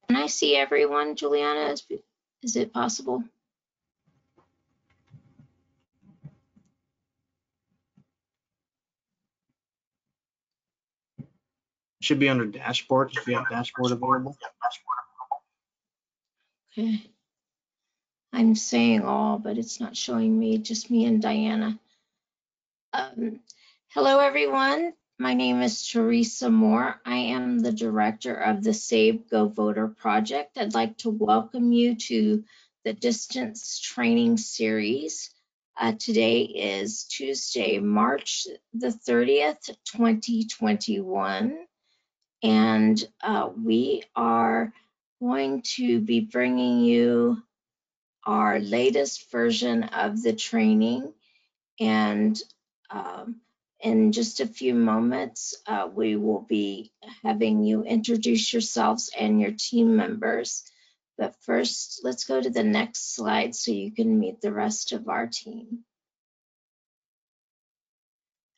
Can I see everyone, Juliana? Is it possible? Should be under dashboard if you have dashboard available. Okay. I'm saying all, but it's not showing me, just me and Diana. Hello, everyone. My name is Teresa Moore. I am the director of the SABE Govoter project. I'd like to welcome you to the distance training series. Today is Tuesday, March the 30th, 2021. And we are going to be bringing you our latest version of the training. And in just a few moments, we will be having you introduce yourselves and your team members. But first, let's go to the next slide so you can meet the rest of our team.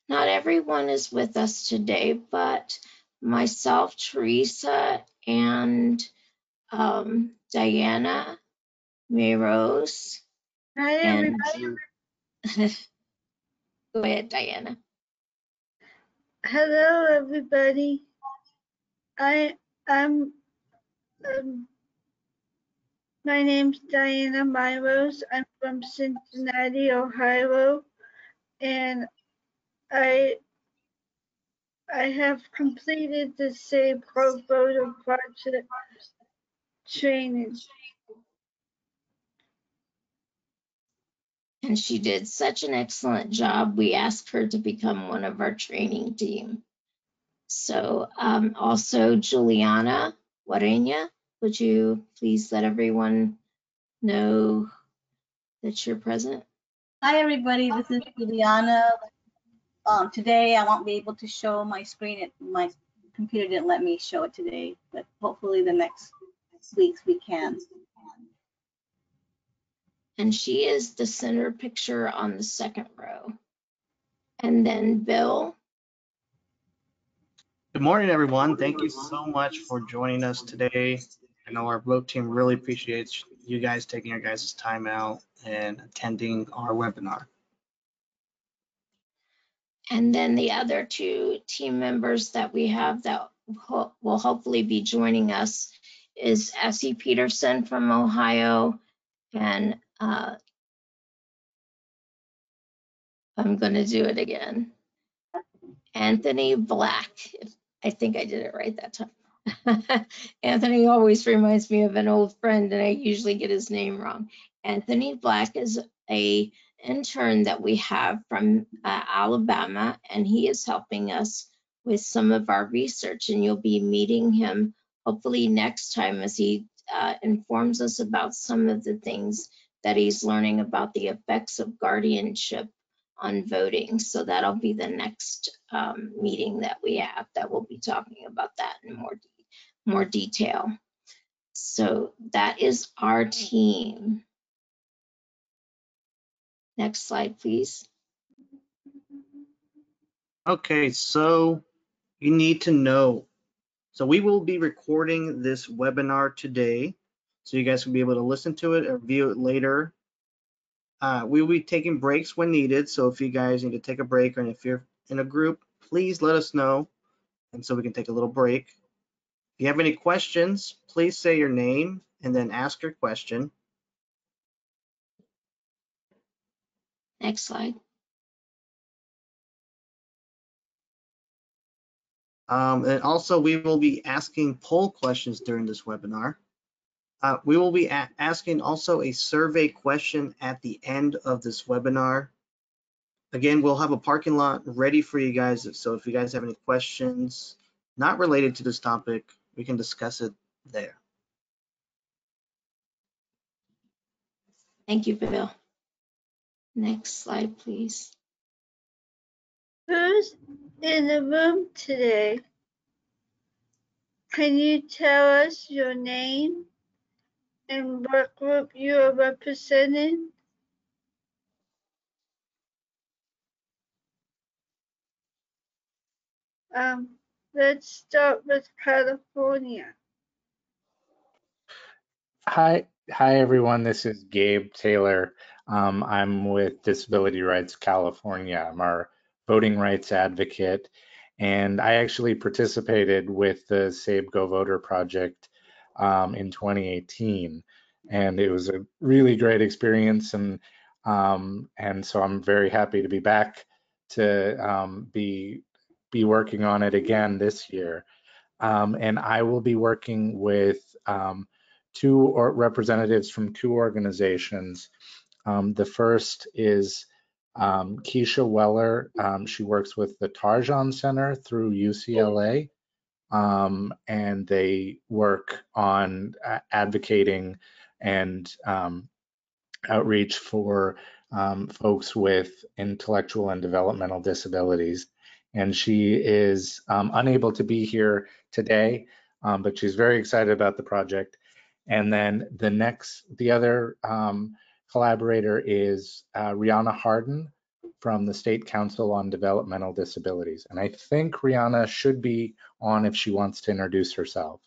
Not everyone is with us today, but myself, Teresa, and Diana, Mayrose. Hi, everybody. Go ahead, Diana. Hello, everybody. My name's Diana Mayrose. I'm from Cincinnati, Ohio, and I have completed the SABE Govoter project training. And she did such an excellent job. We asked her to become one of our training team. So also Juliana Warenya, would you please let everyone know that you're present? Hi, everybody. This is Juliana. Today, I won't be able to show my screen. My computer didn't let me show it today, but hopefully the next weeks we can. And she is the center picture on the second row. And then Bill. Good morning, everyone. Thank you so much for joining us today. I know our Vote team really appreciates you guys taking your guys' time out and attending our webinar. And then the other two team members that we have that will hopefully be joining us is Essie Peterson from Ohio, and I'm going to do it again. Anthony Black. I think I did it right that time. Anthony always reminds me of an old friend, and I usually get his name wrong. Anthony Black is a intern that we have from Alabama, and he is helping us with some of our research, and you'll be meeting him hopefully next time as he informs us about some of the things that he's learning about the effects of guardianship on voting. So that'll be the next meeting that we have that we'll be talking about that in more detail. So that is our team. Next slide, please. Okay, so you need to know. So we will be recording this webinar today, so you guys will be able to listen to it or view it later. We will be taking breaks when needed, so if you guys need to take a break or if you're in a group, please let us know, and so we can take a little break. If you have any questions, please say your name and then ask your question. Next slide. And also, we will be asking poll questions during this webinar. We will be asking also a survey question at the end of this webinar. Again, we'll have a parking lot ready for you guys. So if you guys have any questions not related to this topic, we can discuss it there. Thank you, Bill. Next slide, please. Who's in the room today? Can you tell us your name and what group you are representing? Let's start with California. Hi, everyone. This is Gabe Taylor. I'm with Disability Rights California. I'm our voting rights advocate, and I actually participated with the SABE Govoter project in 2018, and it was a really great experience. And so I'm very happy to be back to be working on it again this year. And I will be working with two representatives from two organizations. The first is Keisha Weller. She works with the Tarjan Center through UCLA, and they work on advocating and outreach for folks with intellectual and developmental disabilities. And she is unable to be here today, but she's very excited about the project. And then the other collaborator is Rihanna Harden from the State Council on Developmental Disabilities. And I think Rihanna should be on if she wants to introduce herself.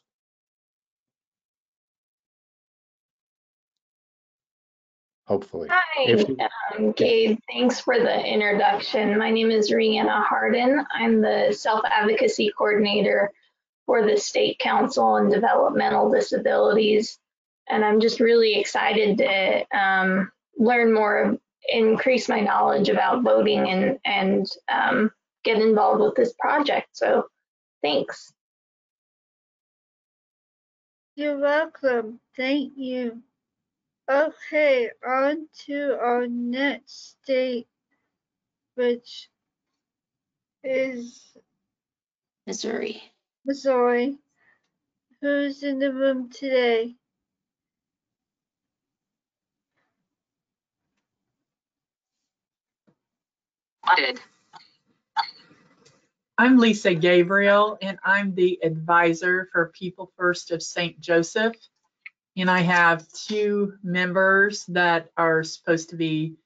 Hopefully. Hi, Gabe. Thanks for the introduction. My name is Rihanna Harden. I'm the self-advocacy coordinator for the State Council on Developmental Disabilities. And I'm just really excited to learn more, increase my knowledge about voting and get involved with this project. So thanks. You're welcome. Thank you. Okay, on to our next state, which is Missouri. Missouri. Who's in the room today? I'm Lisa Gabriel, and I'm the advisor for People First of St. Joseph. And I have two members that are supposed to be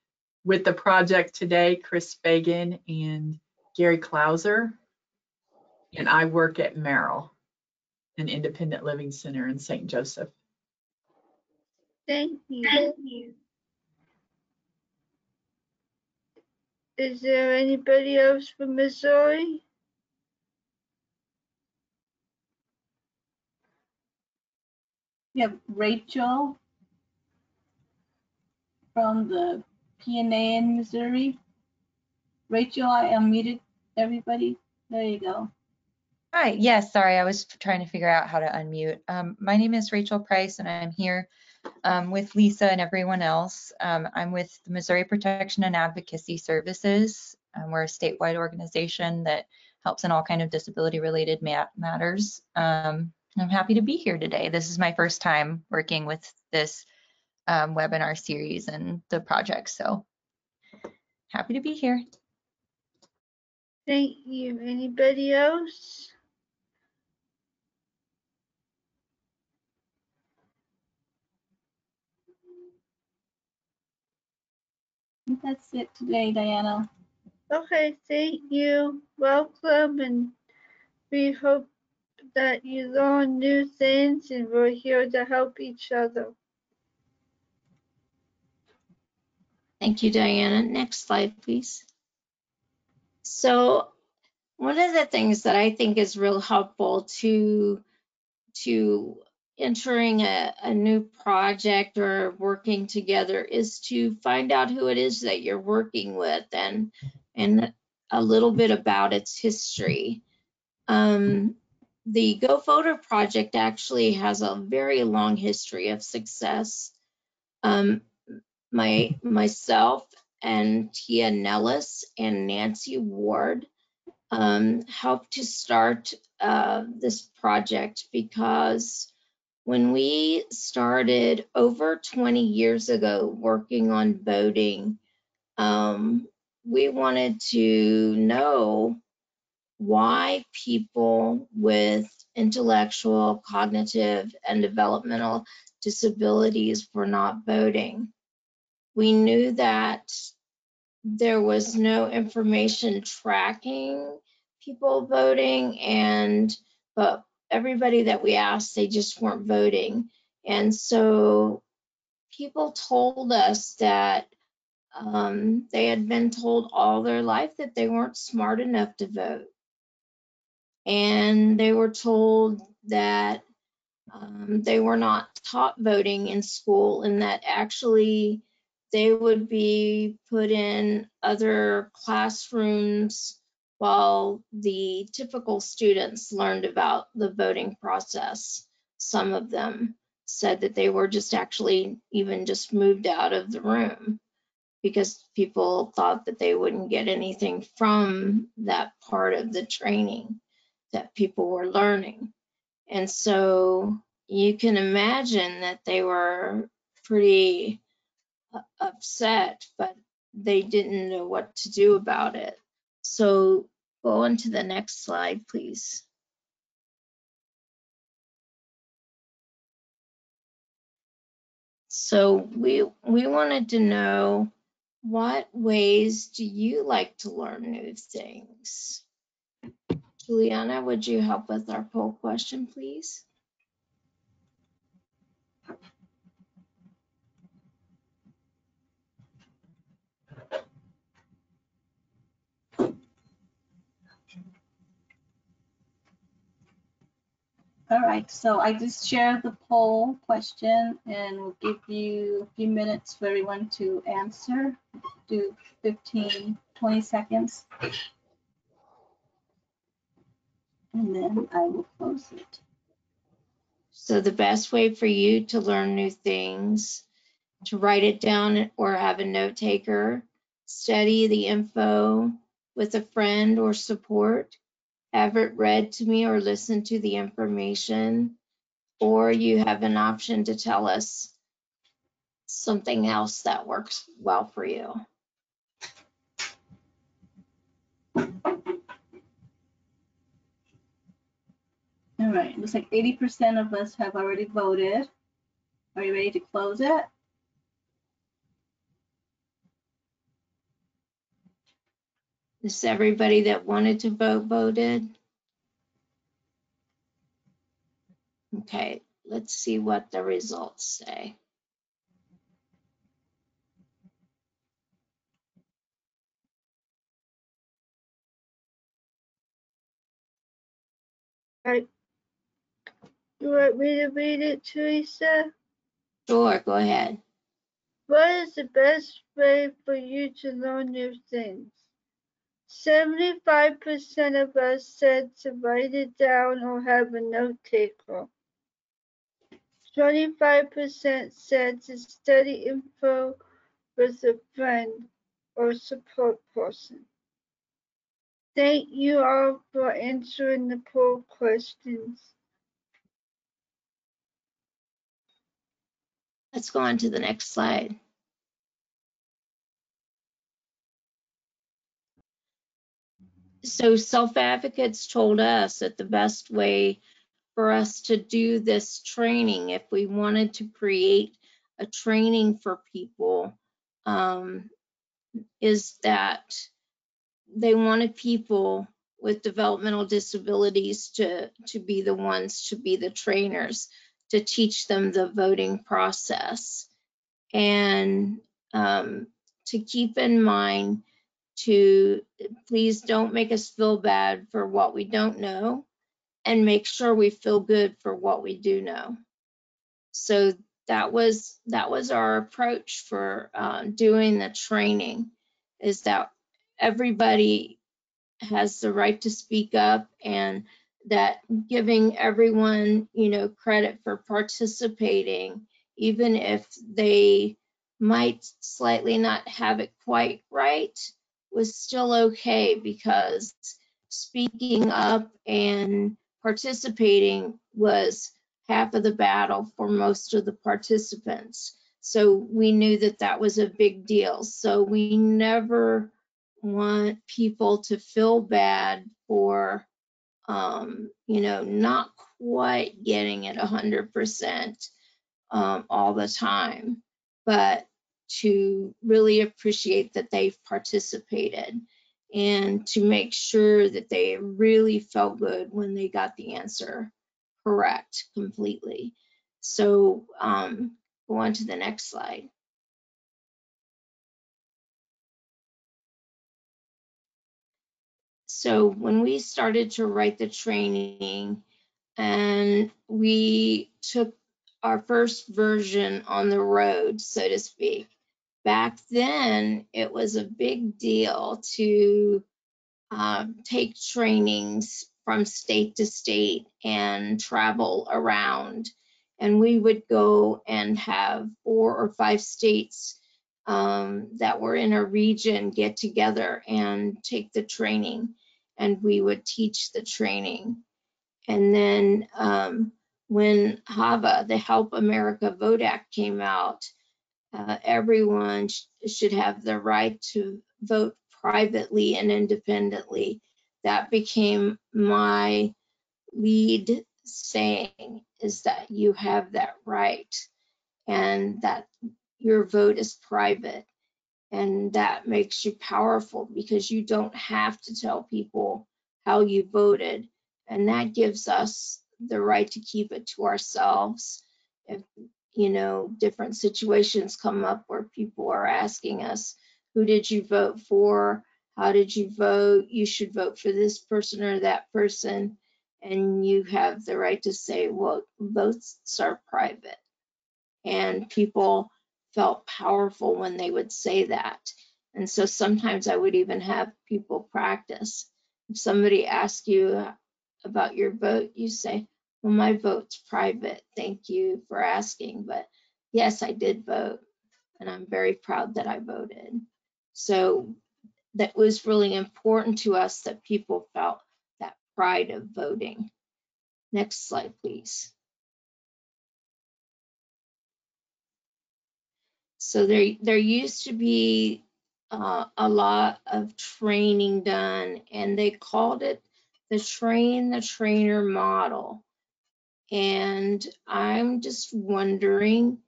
with the project today, Chris Fagan and Gary Klauser. And I work at Merrill, an independent living center in St. Joseph. Thank you. Is there anybody else from Missouri? We have Rachel from the PNA in Missouri. Rachel, I unmuted everybody. There you go. Hi, yes, sorry, I was trying to figure out how to unmute. My name is Rachel Price, and I'm here with Lisa and everyone else. I'm with the Missouri Protection and Advocacy Services. We're a statewide organization that helps in all kind of disability-related matters. I'm happy to be here today. This is my first time working with this webinar series and the project, so happy to be here. Thank you. Anybody else? I think that's it today, Diana. Okay, thank you. Welcome, and we hope that you learn new things, and we're here to help each other. Thank you, Diana. Next slide, please. So one of the things that I think is real helpful to entering a new project or working together is to find out who it is that you're working with and a little bit about its history. The Govoter project actually has a very long history of success. Myself and Tia Nellis and Nancy Ward helped to start this project because when we started over 20 years ago working on voting, we wanted to know why people with intellectual, cognitive, and developmental disabilities were not voting. We knew that there was no information tracking people voting, but everybody that we asked, they just weren't voting. And so people told us that they had been told all their life that they weren't smart enough to vote. And they were told that they were not taught voting in school, and that actually they would be put in other classrooms while the typical students learned about the voting process. Some of them said that they were just actually even just moved out of the room because people thought that they wouldn't get anything from that part of the training that people were learning. And so you can imagine that they were pretty upset, but they didn't know what to do about it. So go on to the next slide, please. So we wanted to know, what ways do you like to learn new things? Juliana, would you help with our poll question, please? All right, so I just shared the poll question and we'll give you a few minutes for everyone to answer. Do 15, 20 seconds. And then I will close it. So the best way for you to learn new things, to write it down or have a note taker, study the info with a friend or support, have it read to me or listen to the information, or you have an option to tell us something else that works well for you. All right, looks like 80% of us have already voted. Are you ready to close it? Is everybody that wanted to vote voted? Okay, let's see what the results say. You want me to read it, Teresa? Sure, go ahead. What is the best way for you to learn new things? 75% of us said to write it down or have a note taker. 25% said to study info with a friend or support person. Thank you all for answering the poll questions. Let's go on to the next slide. So self-advocates told us that the best way for us to do this training, if we wanted to create a training for people, is that they wanted people with developmental disabilities to be the ones to be the trainers, to teach them the voting process. And to keep in mind to please don't make us feel bad for what we don't know, and make sure we feel good for what we do know. So that was our approach for doing the training, is that everybody has the right to speak up, and that giving everyone, credit for participating, even if they might slightly not have it quite right, was still okay, because speaking up and participating was half of the battle for most of the participants. So we knew that that was a big deal. So we never want people to feel bad for, not quite getting it 100% all the time, but to really appreciate that they've participated, and to make sure that they really felt good when they got the answer correct completely. So go on to the next slide. So when we started to write the training and we took our first version on the road, so to speak, back then it was a big deal to take trainings from state to state and travel around. And we would go and have 4 or 5 states that were in a region get together and take the training, and we would teach the training. And then when HAVA, the Help America Vote Act, came out, everyone should have the right to vote privately and independently. That became my lead saying, is that you have that right and that your vote is private. And that makes you powerful because you don't have to tell people how you voted. And that gives us the right to keep it to ourselves. If, you know, different situations come up where people are asking us, who did you vote for? How did you vote? You should vote for this person or that person. And you have the right to say, well, votes are private. And people felt powerful when they would say that. And so sometimes I would even have people practice. If somebody asks you about your vote, you say, well, my vote's private. Thank you for asking. But yes, I did vote. And I'm very proud that I voted. So that was really important to us, that people felt that pride of voting. Next slide, please. So there used to be a lot of training done, and they called it the train the trainer model. And I'm just wondering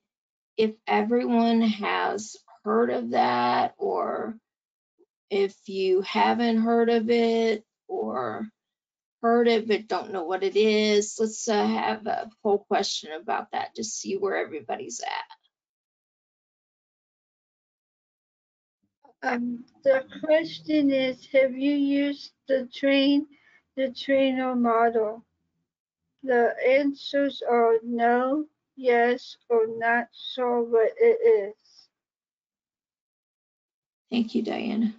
if everyone has heard of that, or if you haven't heard of it, or heard of it, don't know what it is. Let's have a poll question about that to see where everybody's at. The question is, have you used the trainer model? The answers are no, yes, or not sure what it is. Thank you, Diana.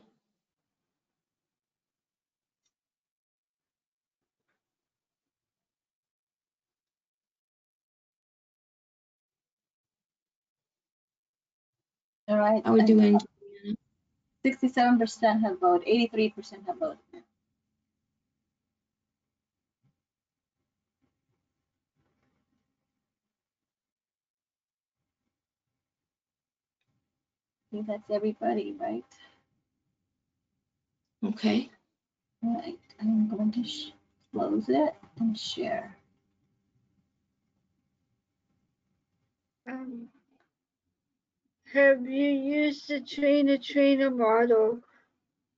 All right. How are we doing? 67% have voted, 83% have voted. I think that's everybody, right? Okay. All right, I'm going to close it and share. Have you used the trainer model?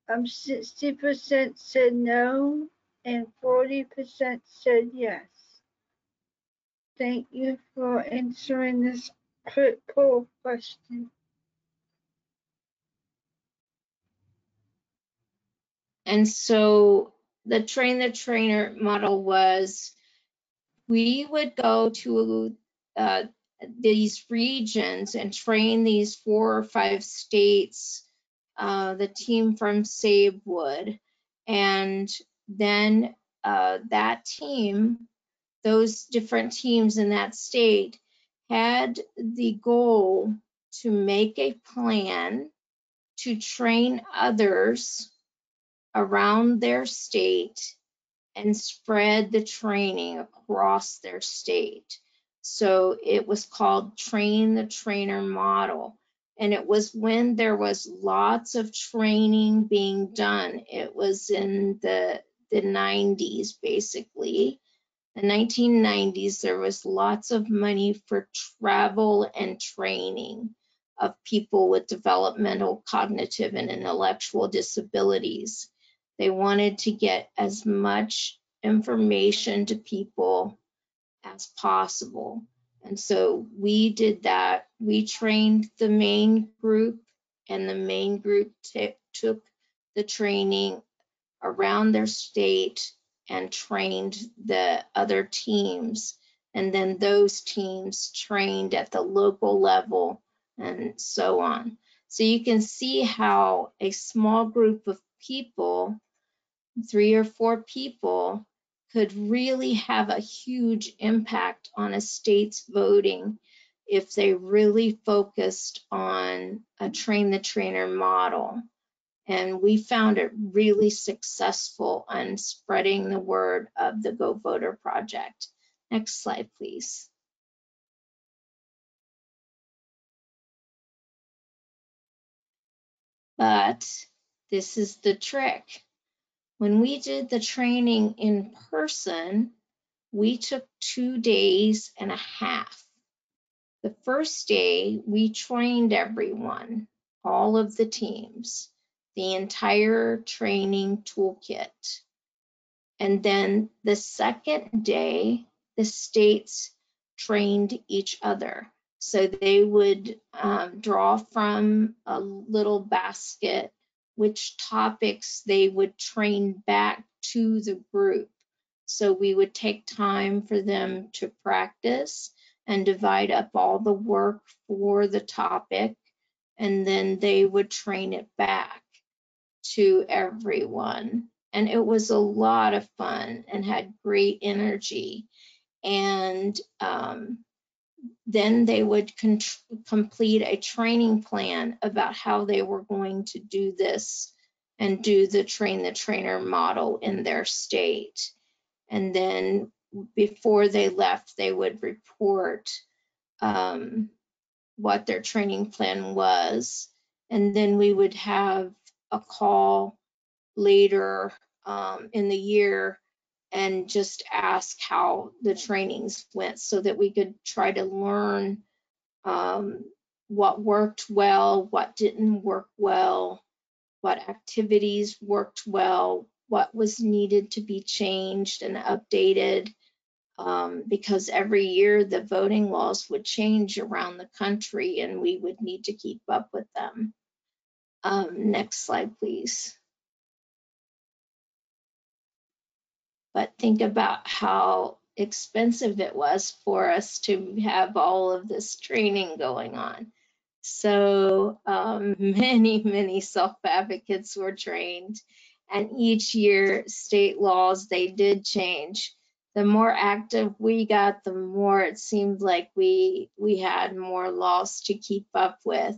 60% said no and 40% said yes. Thank you for answering this quick poll question. And so the train the trainer model was, we would go to these regions and train these 4 or 5 states, the team from SABE would, and then that team, those different teams in that state had the goal to make a plan to train others around their state and spread the training across their state. So it was called Train the Trainer model. And it was when there was lots of training being done. It was in the 90s, basically. The 1990s, there was lots of money for travel and training of people with developmental, cognitive, and intellectual disabilities. They wanted to get as much information to people as possible. And so we did that. We trained the main group, and the main group took the training around their state and trained the other teams. And then those teams trained at the local level and so on. So you can see how a small group of people, 3 or 4 people, could really have a huge impact on a state's voting if they really focused on a train the trainer model. And we found it really successful on spreading the word of the Govoter project. Next slide, please. But this is the trick. When we did the training in person, we took 2 days and a half. The first day, we trained everyone, all of the teams, the entire training toolkit. And then the second day, the states trained each other. So they would draw from a little basket which topics they would train back to the group. So we would take time for them to practice and divide up all the work for the topic, and then they would train it back to everyone. And it was a lot of fun and had great energy. And then they would complete a training plan about how they were going to do this and do the train the trainer model in their state. And then before they left, they would report what their training plan was. And then we would have a call later in the year and just ask how the trainings went so that we could try to learn what worked well, what didn't work well, what activities worked well, what was needed to be changed and updated, because every year the voting laws would change around the country and we would need to keep up with them. Next slide, please. But think about how expensive it was for us to have all of this training going on. So many self-advocates were trained, and each year state laws, they did change. The more active we got, the more it seemed like we had more laws to keep up with.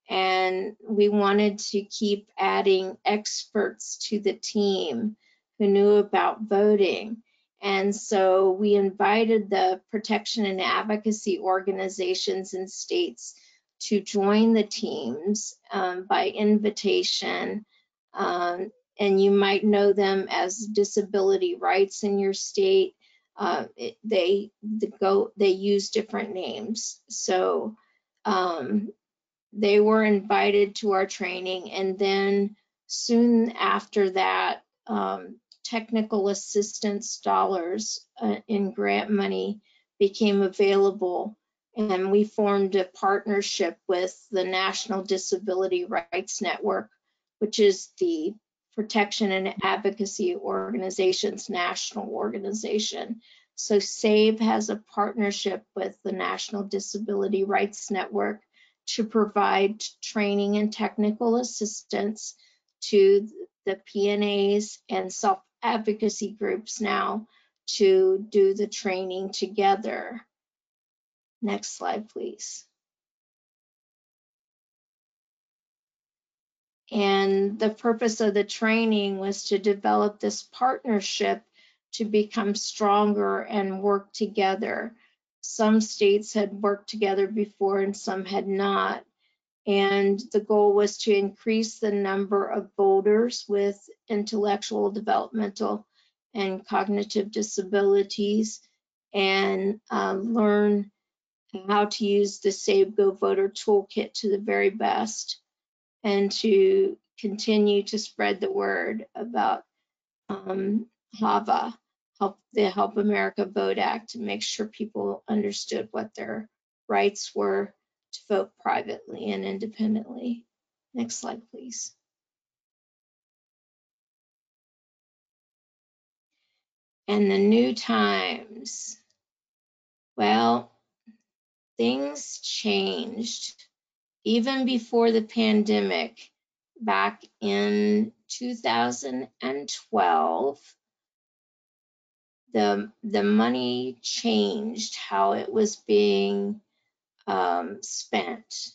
And we wanted to keep adding experts to the team who knew about voting. And so we invited the protection and advocacy organizations in states to join the teams by invitation. And you might know them as disability rights in your state. They use different names. So they were invited to our training, and then soon after that, technical assistance dollars in grant money became available, and we formed a partnership with the National Disability Rights Network, which is the Protection and Advocacy Organization's national organization. So SABE has a partnership with the National Disability Rights Network to provide training and technical assistance to the PNAs and self-advocacy groups now to do the training together. Next slide, please. And the purpose of the training was to develop this partnership to become stronger and work together. Some states had worked together before and some had not. And the goal was to increase the number of voters with intellectual, developmental, and cognitive disabilities, and learn how to use the SABE Govoter Toolkit to the very best, and to continue to spread the word about HAVA. the Help America Vote Act to make sure people understood what their rights were to vote privately and independently. Next slide, please. And the new times. Well, things changed. Even before the pandemic, back in 2012, the money changed how it was being spent.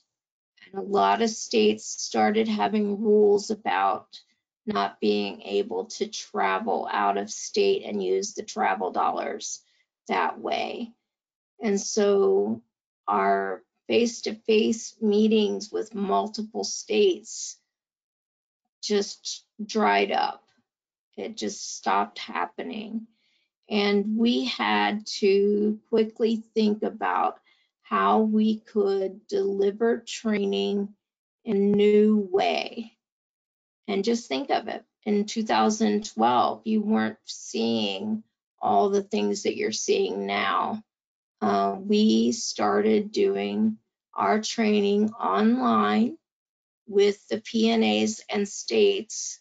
And a lot of states started having rules about not being able to travel out of state and use the travel dollars that way. And so our face-to-face meetings with multiple states just dried up. It just stopped happening. And we had to quickly think about how we could deliver training in a new way. And just think of it, in 2012, you weren't seeing all the things that you're seeing now. We started doing our training online with the PNAs and states,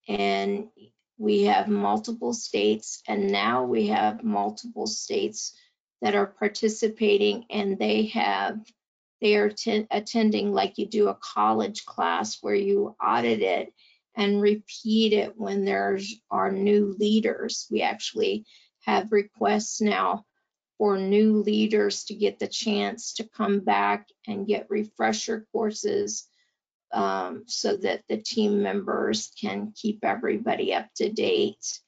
and we have multiple states, and now we have multiple states that are participating, and they are attending like you do a college class where you audit it and repeat it when there are new leaders. We actually have requests now for new leaders to get the chance to come back and get refresher courses so that the team members can keep everybody up to date.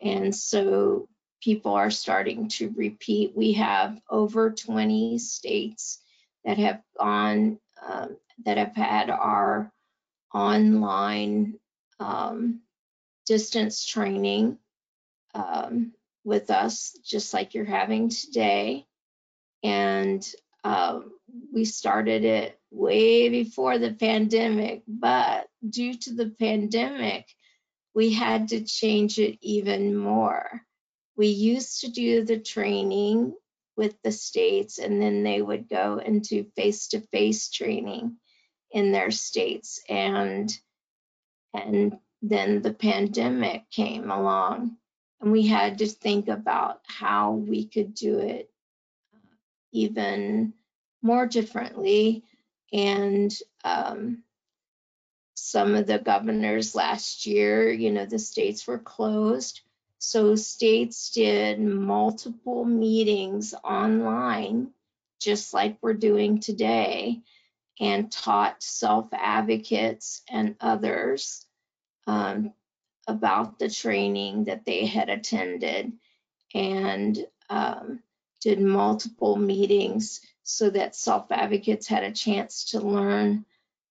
And so people are starting to repeat. We have over 20 states that have gone, that have had our online distance training with us, just like you're having today. And we started it way before the pandemic, but due to the pandemic, we had to change it even more. We used to do the training with the states, and then they would go into face-to-face training in their states. And then the pandemic came along, and we had to think about how we could do it even more differently. And some of the governors last year, the states were closed. So states did multiple meetings online, just like we're doing today, and taught self-advocates and others about the training that they had attended, and did multiple meetings so that self-advocates had a chance to learn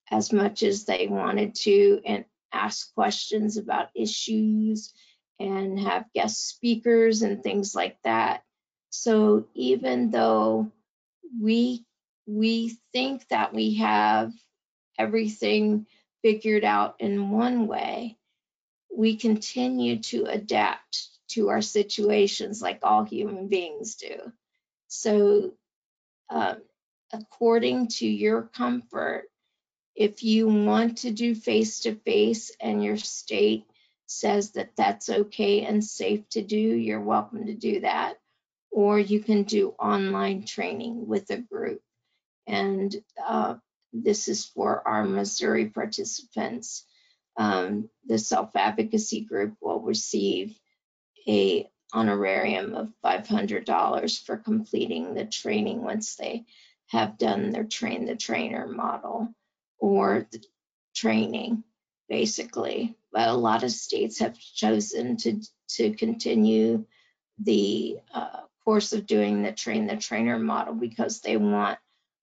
as much as they wanted to and ask questions about issues and have guest speakers and things like that. So even though we think that we have everything figured out in one way, we continue to adapt to our situations like all human beings do. So according to your comfort, if you want to do face-to-face and your state says that that's okay and safe to do, you're welcome to do that. Or you can do online training with a group. And this is for our Missouri participants. The self-advocacy group will receive a honorarium of $500 for completing the training once they have done their train the trainer model or the training, basically. But a lot of states have chosen to continue the course of doing the train the trainer model because they want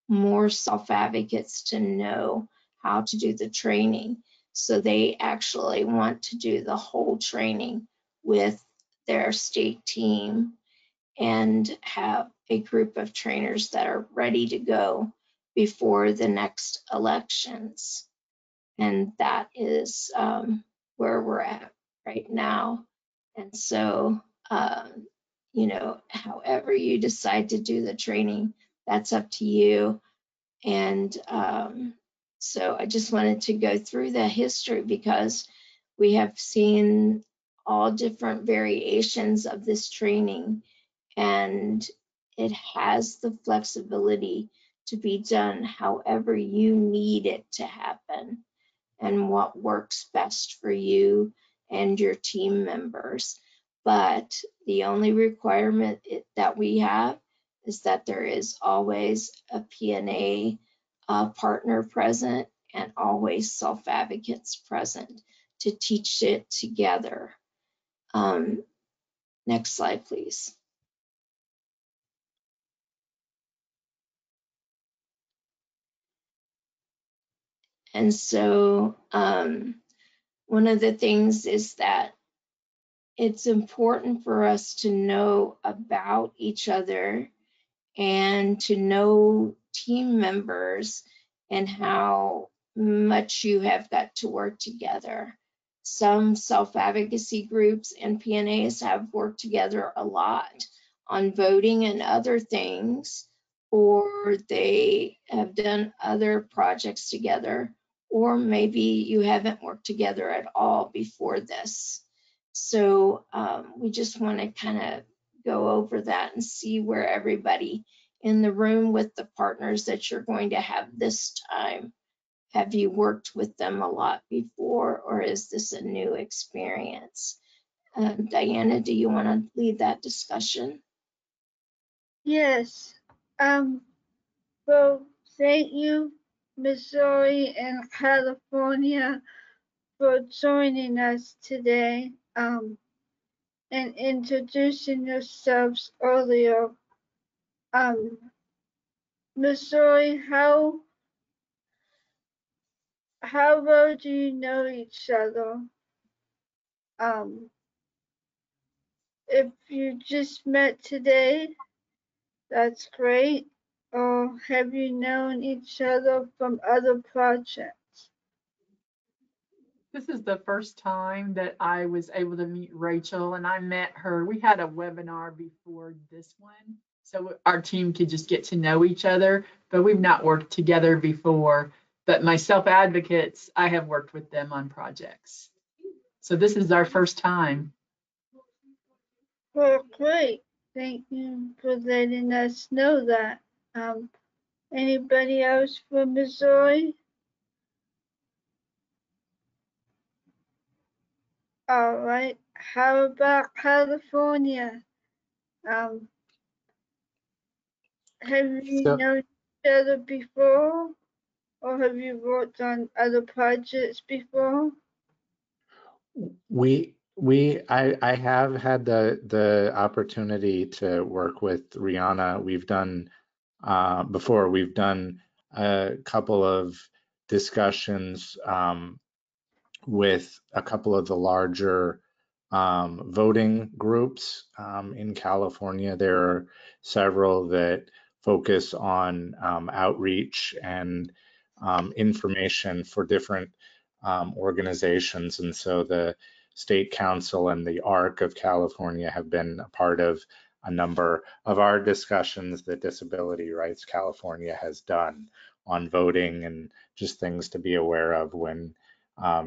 more self-advocates to know how to do the training. So they actually want to do the whole training with their state team and have a group of trainers that are ready to go before the next elections. And that is where we're at right now. And so you know, however you decide to do the training, that's up to you. And so I just wanted to go through the history because we have seen all different variations of this training, and it has the flexibility to be done however you need it to happen and what works best for you and your team members. But the only requirement that we have is that there is always a PNA partner present and always self-advocates present to teach it together. Next slide, please. And so one of the things is that it's important for us to know about each other and to know team members and how much you have got to work together. Some self-advocacy groups and PNAs have worked together a lot on voting and other things, or they have done other projects together, or maybe you haven't worked together at all before this. So we just want to kind of go over that and see where everybody in the room with the partners that you're going to have this time, have you worked with them a lot before, or is this a new experience? Diana, do you want to lead that discussion? Yes. Well, thank you, Missouri and California, for joining us today and introducing yourselves earlier. Missouri, how well do you know each other? If you just met today, that's great. Or have you known each other from other projects? This is the first time that I was able to meet Rachel, and I met her. We had a webinar before this one, so our team could just get to know each other, but we've not worked together before. But my self-advocates, I have worked with them on projects. So this is our first time. Well, great. Thank you for letting us know that. Anybody else from Missouri? All right. How about California? Have you So known each other before, or have you worked on other projects before? I have had the opportunity to work with Rihanna. We've done before. We've done a couple of discussions with a couple of the larger voting groups in California. There are several that focus on outreach and information for different organizations. And so the State Council and the ARC of California have been a part of a number of our discussions that Disability Rights California has done on voting and just things to be aware of when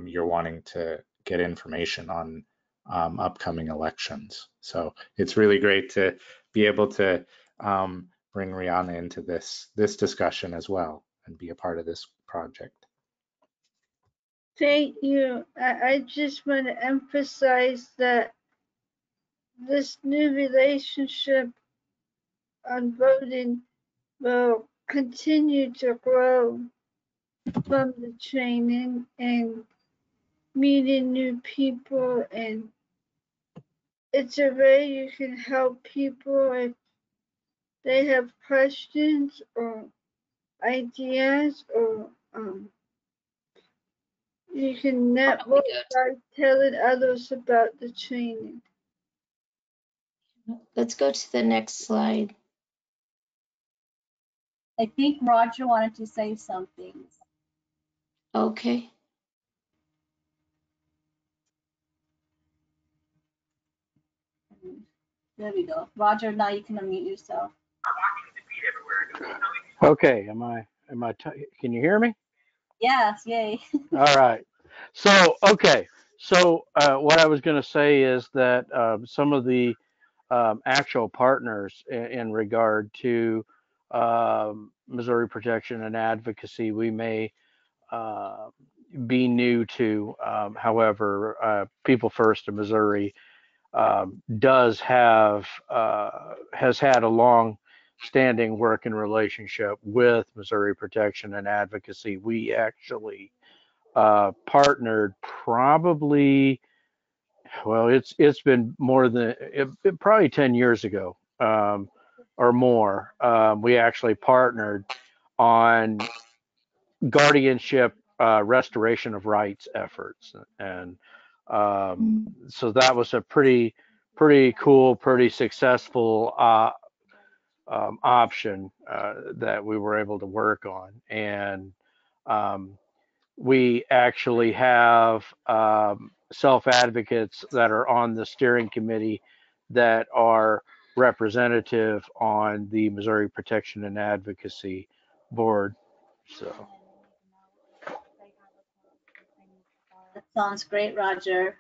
you're wanting to get information on upcoming elections. So it's really great to be able to bring Rihanna into this discussion as well and be a part of this project. Thank you. I just want to emphasize that this new relationship on voting will continue to grow from the training and meeting new people, and it's a way you can help people if they have questions or ideas, or you can network by telling others about the training. Let's go to the next slide. I think Roger wanted to say something. Okay. There we go. Roger, now you can unmute yourself. Okay, can you hear me? Yes, yay. All right. So, okay. So, what I was going to say is that some of the actual partners in regard to Missouri Protection and Advocacy, we may uh, be new to. However, People First of Missouri has had a long standing working relationship with Missouri Protection and Advocacy. We actually partnered probably, well, it's been more than probably 10 years ago or more. We actually partnered on guardianship restoration of rights efforts, and so that was a pretty cool, pretty successful option that we were able to work on. And we actually have self-advocates that are on the steering committee that are representative on the Missouri Protection and Advocacy Board. So. That sounds great, Roger.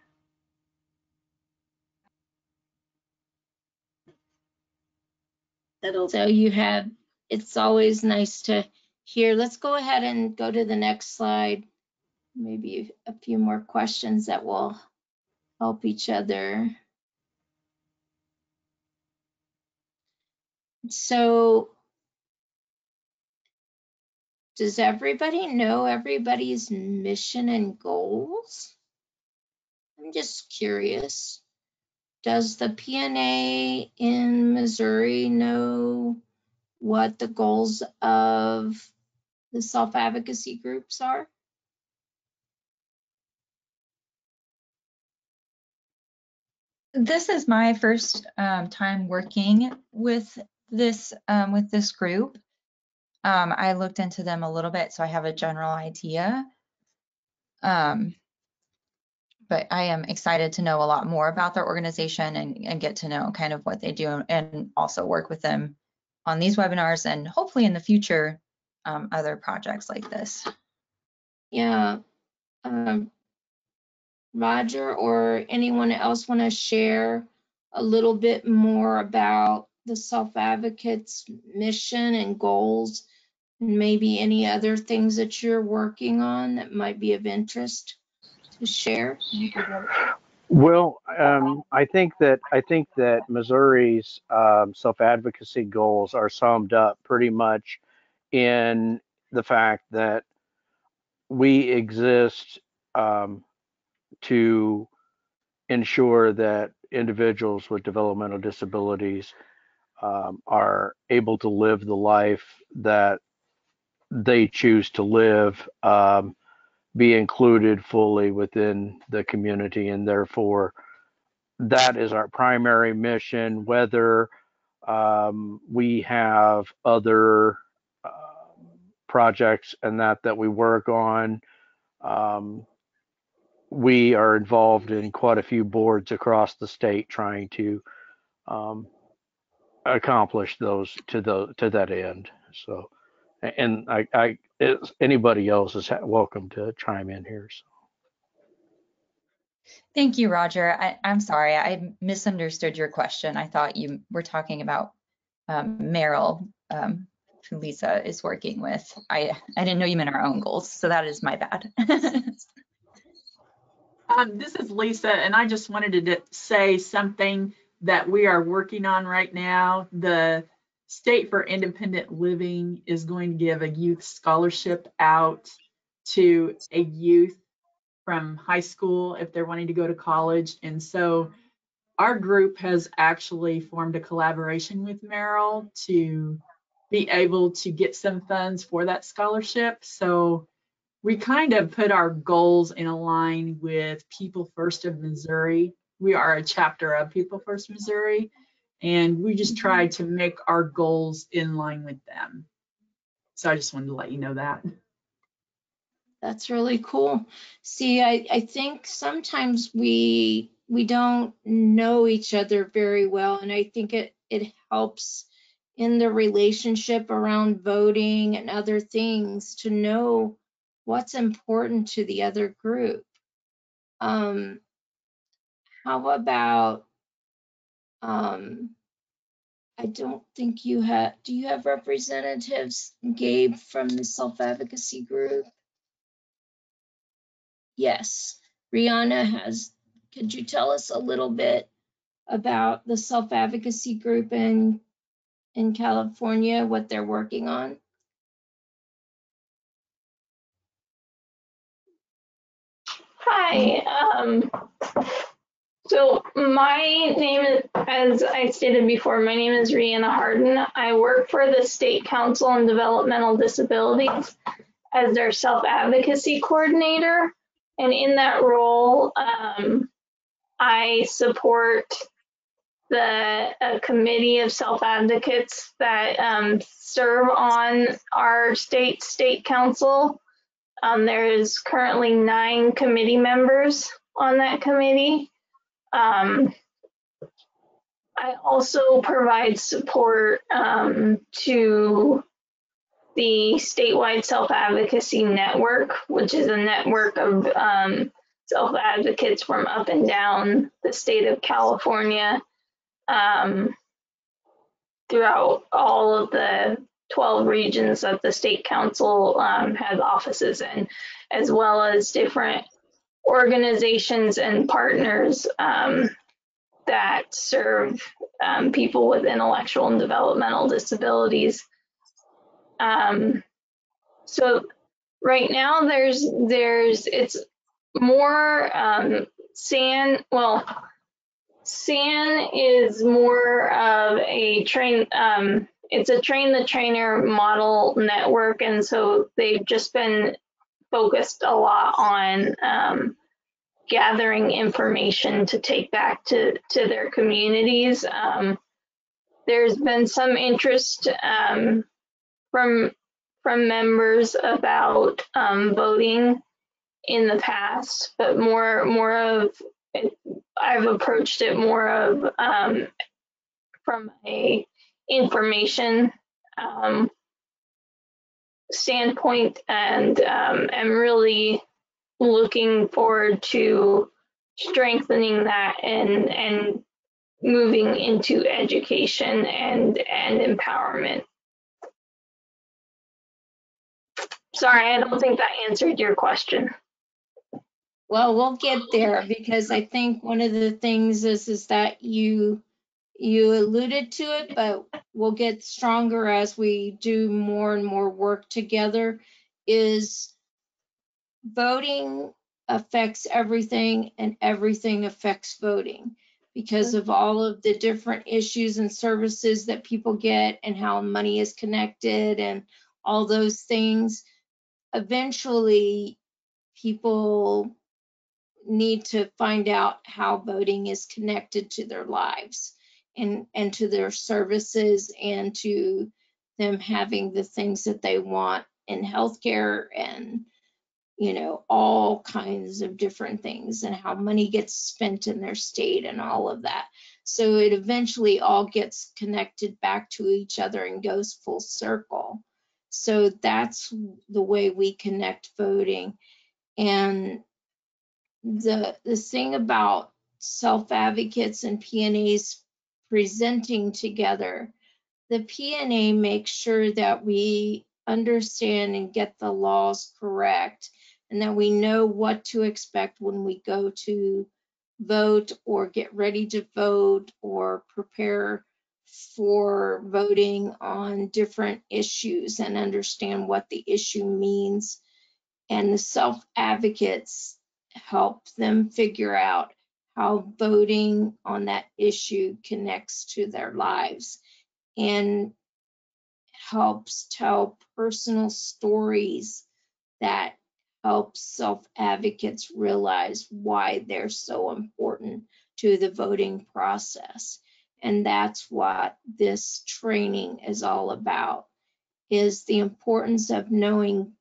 So you have, it's always nice to hear. Let's go ahead and go to the next slide. Maybe a few more questions that will help each other. So does everybody know everybody's mission and goals? I'm just curious. Does the PNA in Missouri know what the goals of the self-advocacy groups are? This is my first time working with this group. I looked into them a little bit, so I have a general idea. But I am excited to know a lot more about their organization and get to know kind of what they do, and also work with them on these webinars and hopefully in the future, other projects like this. Yeah. Roger or anyone else want to share a little bit more about the self-advocates mission and goals, and maybe any other things that you're working on that might be of interest to share? Well, I think that Missouri's self-advocacy goals are summed up pretty much in the fact that we exist to ensure that individuals with developmental disabilities are able to live the life that they choose to live, be included fully within the community, and therefore that is our primary mission. Whether we have other projects and that we work on, we are involved in quite a few boards across the state trying to accomplish those to that end. So, and anybody else is welcome to chime in here. So. Thank you, Roger. I'm sorry, I misunderstood your question. I thought you were talking about Meryl, who Lisa is working with. I didn't know you meant our own goals, so that is my bad. This is Lisa, and I just wanted to say something that we are working on right now. The State for Independent Living is going to give a youth scholarship out to a youth from high school if they're wanting to go to college. And so our group has actually formed a collaboration with Merrill to be able to get some funds for that scholarship. So we kind of put our goals in a line with People First of Missouri. We are a chapter of People First Missouri, and we just try to make our goals in line with them. So I just wanted to let you know that. That's really cool. See, I think sometimes we know each other very well, and I think it helps in the relationship around voting and other things to know what's important to the other group. How about, I don't think you have, do you have representatives, Gabe, from the self-advocacy group? Yes, Rihanna has. Could you tell us a little bit about the self-advocacy group in California, what they're working on? Hi. So my name is, as I stated before, my name is Rihanna Harden. I work for the State Council on Developmental Disabilities as their self-advocacy coordinator. And in that role, I support the committee of self-advocates that serve on our state council. There is currently 9 committee members on that committee. I also provide support to the statewide self-advocacy network, which is a network of self-advocates from up and down the state of California, throughout all of the 12 regions that the state council has offices in, as well as different organizations and partners that serve people with intellectual and developmental disabilities. So right now it's more SAN. Well, SAN is more of a it's a train the trainer model network, and so they've just been focused a lot on gathering information to take back to their communities. There's been some interest from members about voting in the past, but more of I've approached it more of from a information standpoint, and I'm really looking forward to strengthening that and moving into education and empowerment. Sorry, I don't think that answered your question. Well, we'll get there, because I think one of the things is that you alluded to it, but we'll get stronger as we do more and more work together, is voting affects everything and everything affects voting, because of all of the different issues and services that people get and how money is connected and all those things. Eventually, people need to find out how voting is connected to their lives and to their services and to them having the things that they want in healthcare and, you know, all kinds of different things, and how money gets spent in their state and all of that. So it eventually all gets connected back to each other and goes full circle. So that's the way we connect voting. And the thing about self-advocates and PNAs presenting together, the PNA makes sure that we understand and get the laws correct, and that we know what to expect when we go to vote or get ready to vote or prepare for voting on different issues, and understand what the issue means. And the self-advocates help them figure out how voting on that issue connects to their lives, and helps tell personal stories that help self-advocates realize why they're so important to the voting process. And that's what this training is all about, is the importance of knowing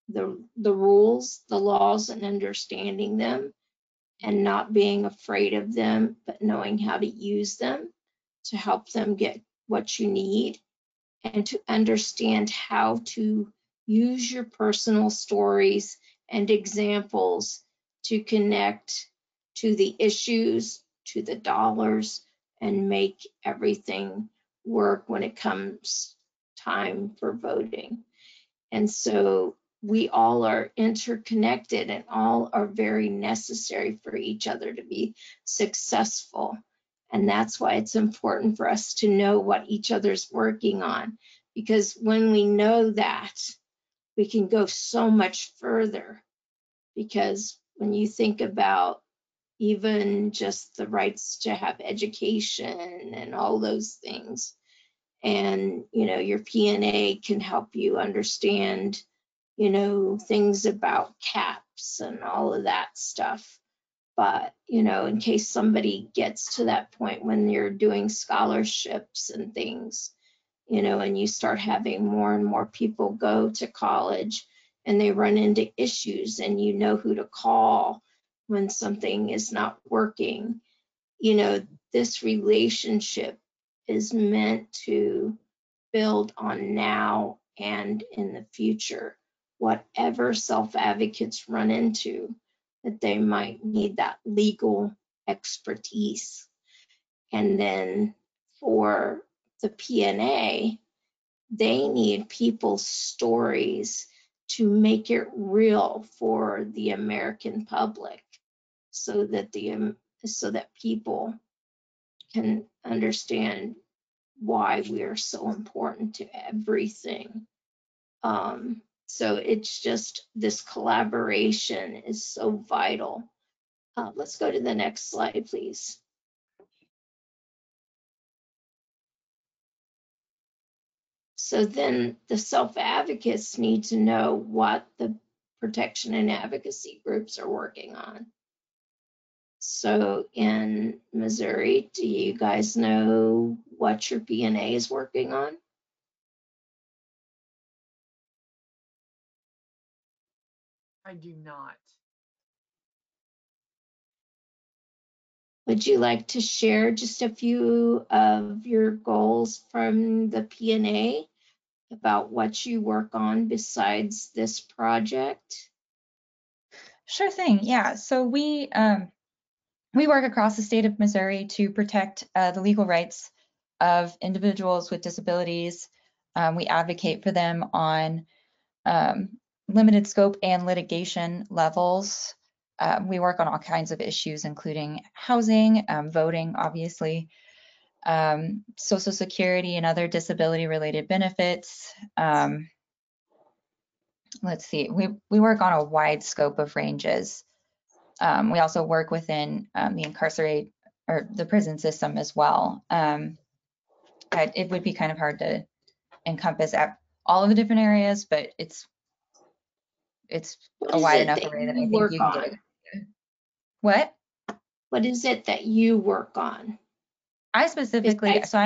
the rules, the laws, and understanding them, and not being afraid of them, but knowing how to use them to help them get what you need, and to understand how to use your personal stories and examples to connect to the issues, to the dollars, and make everything work when it comes time for voting. And so we all are interconnected and all are very necessary for each other to be successful. And that's why it's important for us to know what each other's working on, because when we know that, we can go so much further. Because when you think about even just the rights to have education and all those things, and your P&A can help you understand things about caps and all of that stuff. But in case somebody gets to that point when you're doing scholarships and things, and you start having more and more people go to college and they run into issues, and you know who to call when something is not working. This relationship is meant to build on now and in the future, whatever self-advocates run into, that they might need that legal expertise. And then for the P&A, they need people's stories to make it real for the American public, so that people can understand why we are so important to everything. So it's just, this collaboration is so vital. Let's go to the next slide, please. So then the self-advocates need to know what the protection and advocacy groups are working on. So in Missouri, do you guys know what your P&A is working on? I do not. Would you like to share just a few of your goals from the P&A about what you work on besides this project? Sure thing. Yeah. So we work across the state of Missouri to protect the legal rights of individuals with disabilities. We advocate for them on limited scope and litigation levels. We work on all kinds of issues, including housing, voting, obviously, Social Security and other disability-related benefits. Let's see, we work on a wide scope of ranges. We also work within the the prison system as well. It would be kind of hard to encompass all of the different areas, but it's a wide enough array that I think you can get. What? What is it that you work on? I specifically, so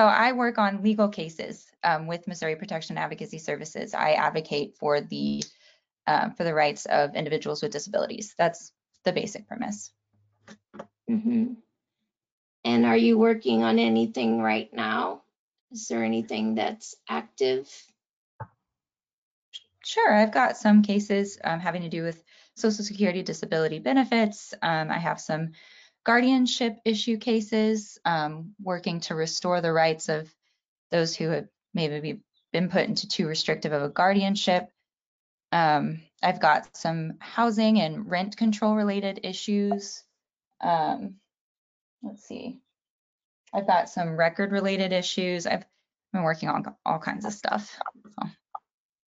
I work on legal cases with Missouri Protection and Advocacy Services. I advocate for the rights of individuals with disabilities. That's the basic premise. Mm-hmm. And are you working on anything right now? Is there anything that's active? Sure, I've got some cases having to do with Social Security disability benefits. I have some guardianship issue cases working to restore the rights of those who have maybe been put into too restrictive of a guardianship. I've got some housing and rent control related issues. Let's see. I've got some record related issues. I've been working on all kinds of stuff. So.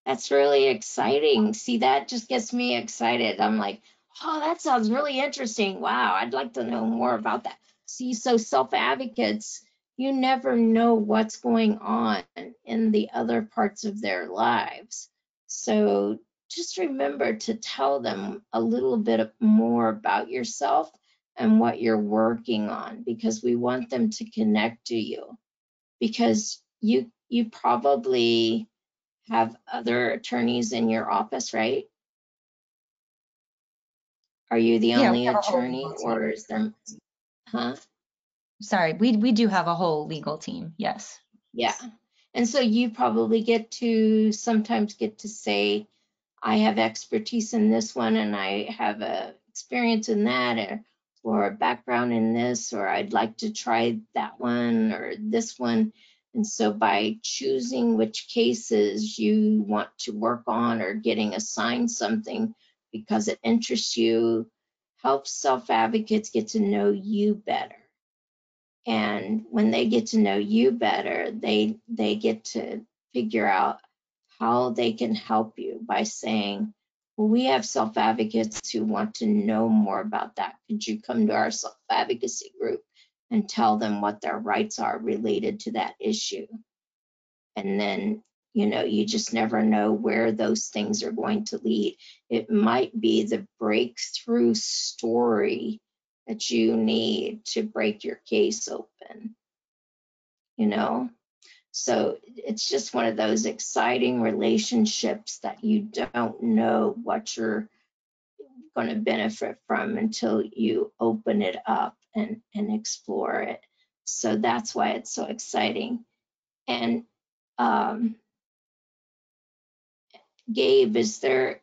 That's really exciting. See, that just gets me excited. I'm like, oh, that sounds really interesting. Wow, I'd like to know more about that. See, so self-advocates, you never know what's going on in the other parts of their lives. So just remember to tell them a little bit more about yourself and what you're working on, because we want them to connect to you, because you probably have other attorneys in your office, right? Are you the Yeah, we only have a whole attorney, legal team. or is there, huh? Sorry, we do have a whole legal team, yes. Yeah. And so you probably get to sometimes get to say, I have expertise in this one and I have a experience in that, or a background in this, or I'd like to try that one or this one. And so by choosing which cases you want to work on or getting assigned something because it interests you, helps self-advocates get to know you better. And when they get to know you better, they get to figure out how they can help you by saying, well, we have self-advocates who want to know more about that. Could you come to our self-advocacy group and tell them what their rights are related to that issue? And then, you just never know where those things are going to lead. It might be the breakthrough story that you need to break your case open. So it's just one of those exciting relationships that you don't know what you're going to benefit from until you open it up and explore it. So that's why it's so exciting. And Gabe, is there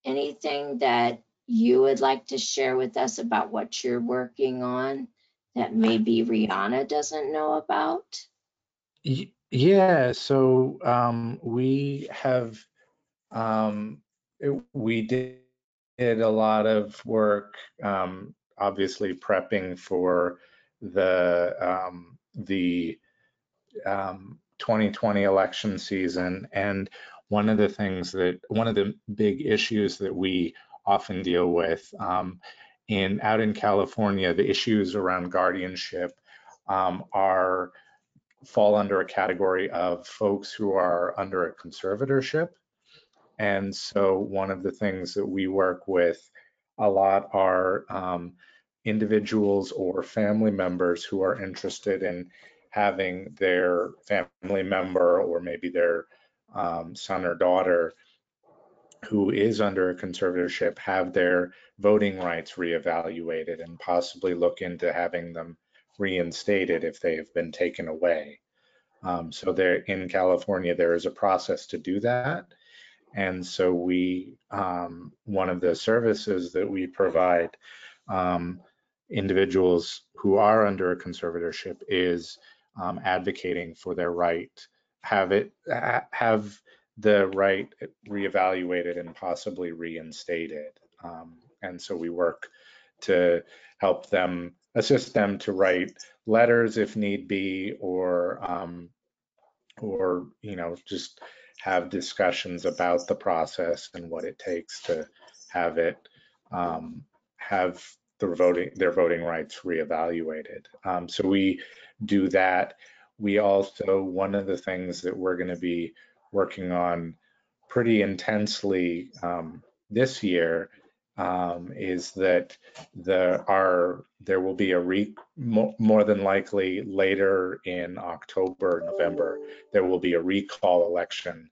anything that you would like to share with us about what you're working on that maybe Rihanna doesn't know about? Yeah, so we have we did a lot of work, obviously prepping for the 2020 election season, and one of the big issues that we often deal with out in California, the issues around guardianship fall under a category of folks who are under a conservatorship. And so one of the things that we work with a lot are individuals or family members who are interested in having their family member or maybe their son or daughter who is under a conservatorship have their voting rights reevaluated and possibly look into having them reinstated if they have been taken away. So there in California, there is a process to do that. And so one of the services that we provide individuals who are under a conservatorship is advocating for their right, have the right reevaluated and possibly reinstated. And so we work to help them, assist them to write letters if need be, or just have discussions about the process and what it takes to have their voting rights reevaluated. So we do that. We also, one of the things that we're going to be working on pretty intensely this year is that there will be more than likely later in October, November, there will be a recall election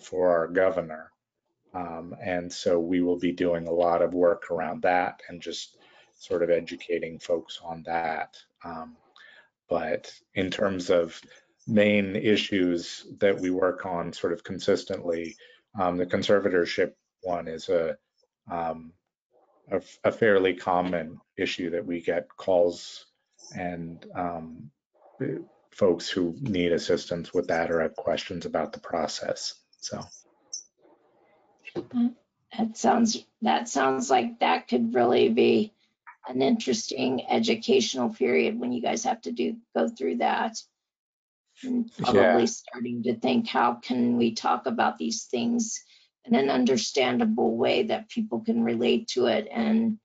for our governor. And so we will be doing a lot of work around that and just sort of educating folks on that. But in terms of main issues that we work on sort of consistently, the conservatorship one is a fairly common issue that we get calls and folks who need assistance with that or have questions about the process. So That sounds like that could really be an interesting educational period when you guys have to go through that. And probably yeah, starting to think, how can we talk about these things in an understandable way that people can relate to it and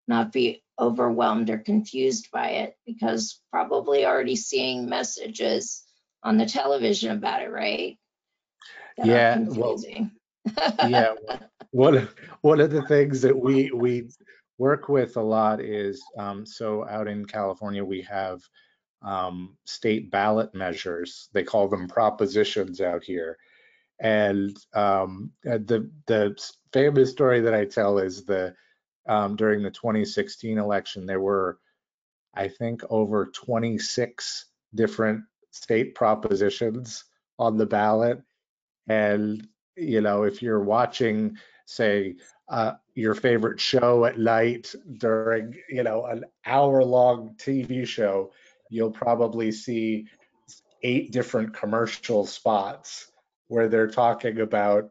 not be overwhelmed or confused by it, because probably already seeing messages on the television about it, right? That are yeah, well, confusing. yeah. One of the things that we work with a lot is so out in California we have state ballot measures. They call them propositions out here. And the famous story that I tell is during the 2016 election, there were, I think, over 26 different state propositions on the ballot. And, you know, if you're watching, say, your favorite show at night during, you know, an hour-long TV show, you'll probably see 8 different commercial spots where they're talking about,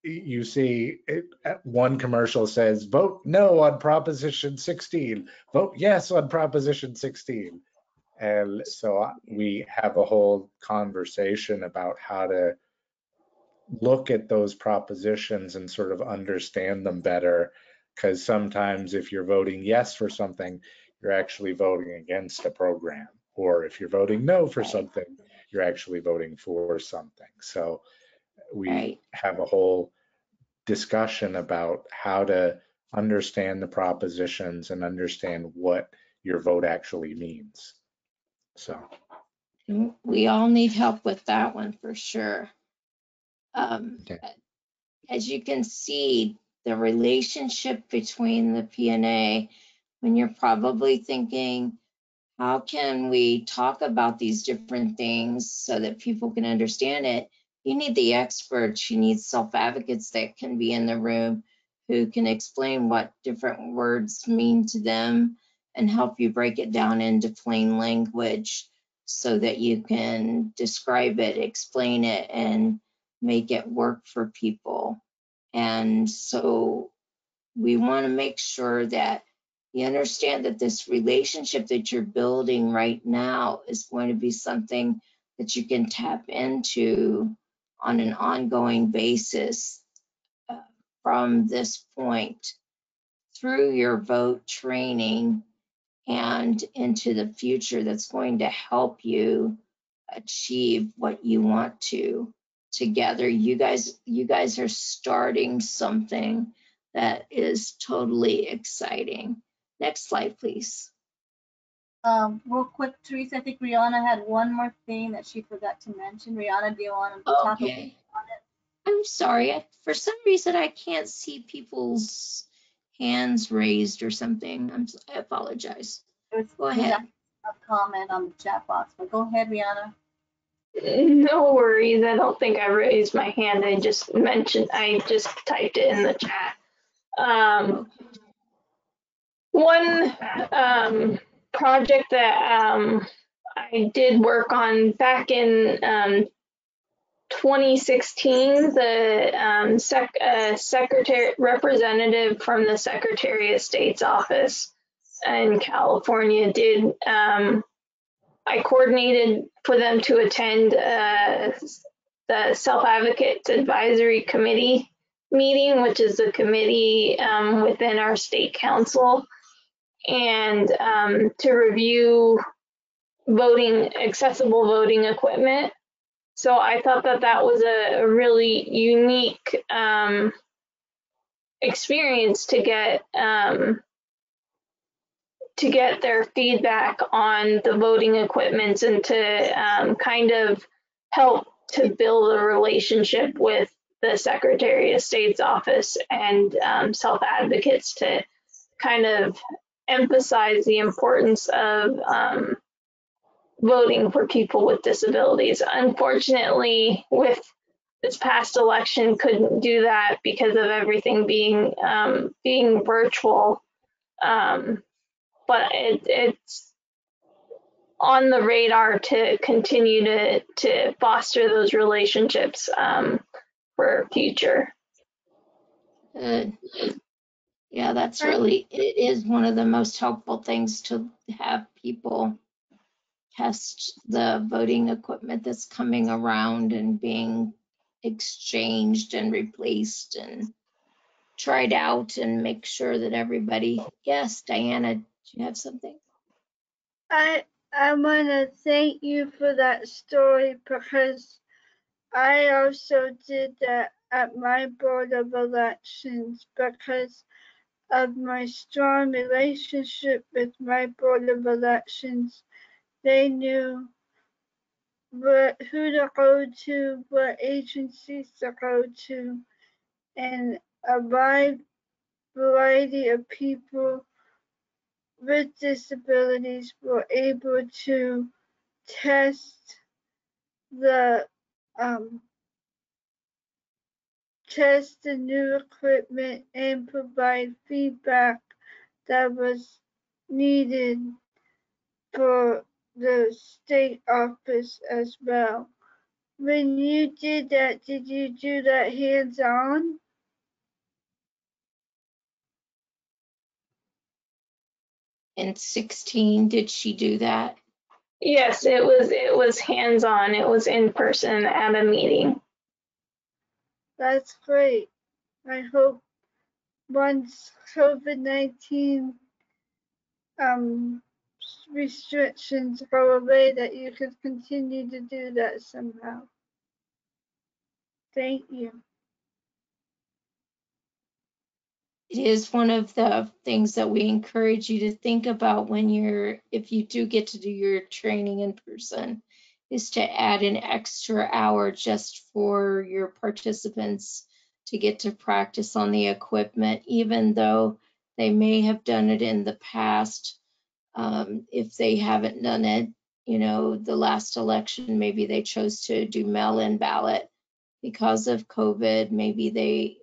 you see one commercial says, vote no on Proposition 16, vote yes on Proposition 16. And so we have a whole conversation about how to look at those propositions and sort of understand them better. Because sometimes if you're voting yes for something, you're actually voting against a program. Or if you're voting no for something, you're actually voting for something. So we have a whole discussion about how to understand the propositions and understand what your vote actually means. So we all need help with that one for sure. okay. As you can see, the relationship between the P&A, when you're probably thinking, how can we talk about these different things so that people can understand it? You need the experts, you need self-advocates that can be in the room who can explain what different words mean to them and help you break it down into plain language so that you can describe it, explain it, and make it work for people. And so we want to make sure that you understand that this relationship that you're building right now is going to be something that you can tap into on an ongoing basis from this point through your vote training and into the future, that's going to help you achieve what you want to together. You guys are starting something that is totally exciting. Next slide, please. Real quick, Teresa, I think Rihanna had one more thing that she forgot to mention. Rihanna, do you want to talk about it? I'm sorry. For some reason, I can't see people's hands raised or something. I apologize. Go ahead. A comment on the chat box, but go ahead, Rihanna. No worries. I don't think I raised my hand. I just typed it in the chat. One project that I did work on back in 2016, the secretary representative from the Secretary of State's office in California did. I coordinated for them to attend the Self-Advocates Advisory Committee meeting, which is a committee within our state council, and to review accessible voting equipment. So I thought that was a really unique experience to get their feedback on the voting equipment and to kind of help to build a relationship with the Secretary of State's office and self-advocates to kind of emphasize the importance of voting for people with disabilities. Unfortunately, with this past election, couldn't do that because of everything being virtual. But it's on the radar to continue to foster those relationships for future. Good. Yeah, that's really, it is one of the most helpful things to have people test the voting equipment that's coming around and being exchanged and replaced and tried out and make sure that everybody, yes, Diana, do you have something? I want to thank you for that story because I also did that at my board of elections because of my strong relationship with my board of elections. They knew who to go to, what agencies to go to, and a wide variety of people with disabilities were able to test the new equipment and provide feedback that was needed for the state office as well. When you did that, did you do that hands-on? In 16, did she do that? Yes, it was hands-on. It was in person at a meeting. That's great. I hope once COVID-19 restrictions go away that you could continue to do that somehow. Thank you. It is one of the things that we encourage you to think about when if you do get to do your training in person, is to add an extra hour just for your participants to get to practice on the equipment, even though they may have done it in the past. If they haven't done it, the last election, maybe they chose to do mail-in ballot because of COVID. Maybe they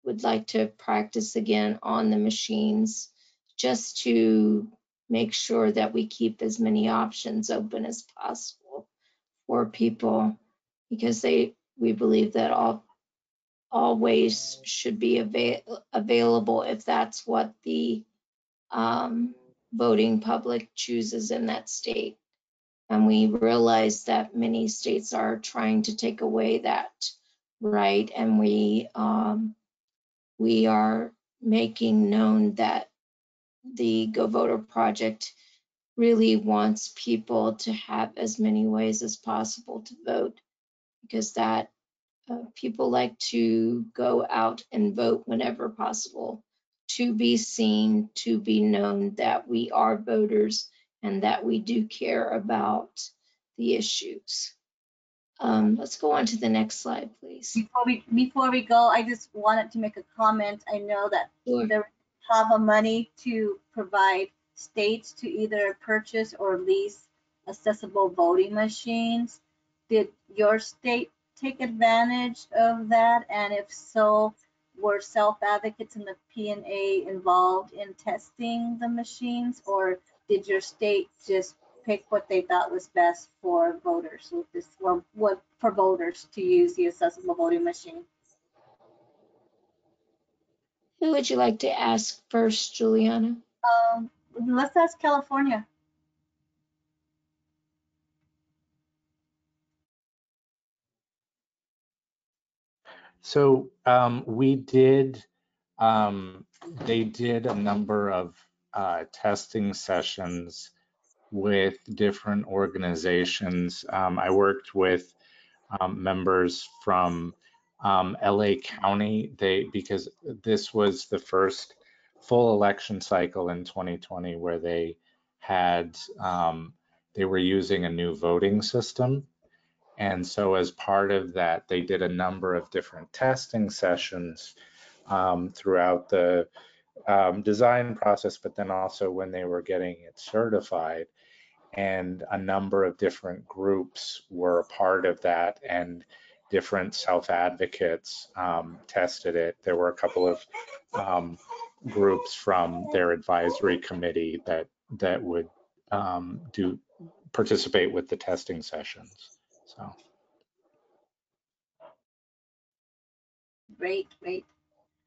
would like to practice again on the machines, just to make sure that we keep as many options open as possible for people, because we believe that all ways should be available if that's what the voting public chooses in that state. And we realize that many states are trying to take away that right, and we are making known that the Govoter Project really wants people to have as many ways as possible to vote, because that people like to go out and vote whenever possible, to be seen, to be known that we are voters and that we do care about the issues. Let's go on to the next slide, please. Before we go, I just wanted to make a comment. I know that there have a money to provide states to either purchase or lease accessible voting machines. Did your state take advantage of that? And if so, were self-advocates in the P&A involved in testing the machines, or did your state just pick what they thought was best for voters, or what for voters to use the accessible voting machine? Who would you like to ask first, Juliana? Let's ask California. So they did a number of testing sessions with different organizations. I worked with members from LA County, because this was the first full election cycle in 2020 where they were using a new voting system. And so as part of that, they did a number of different testing sessions throughout the design process, but then also when they were getting it certified. And a number of different groups were a part of that, and different self-advocates tested it. There were a couple of groups from their advisory committee that would participate with the testing sessions. So. Great.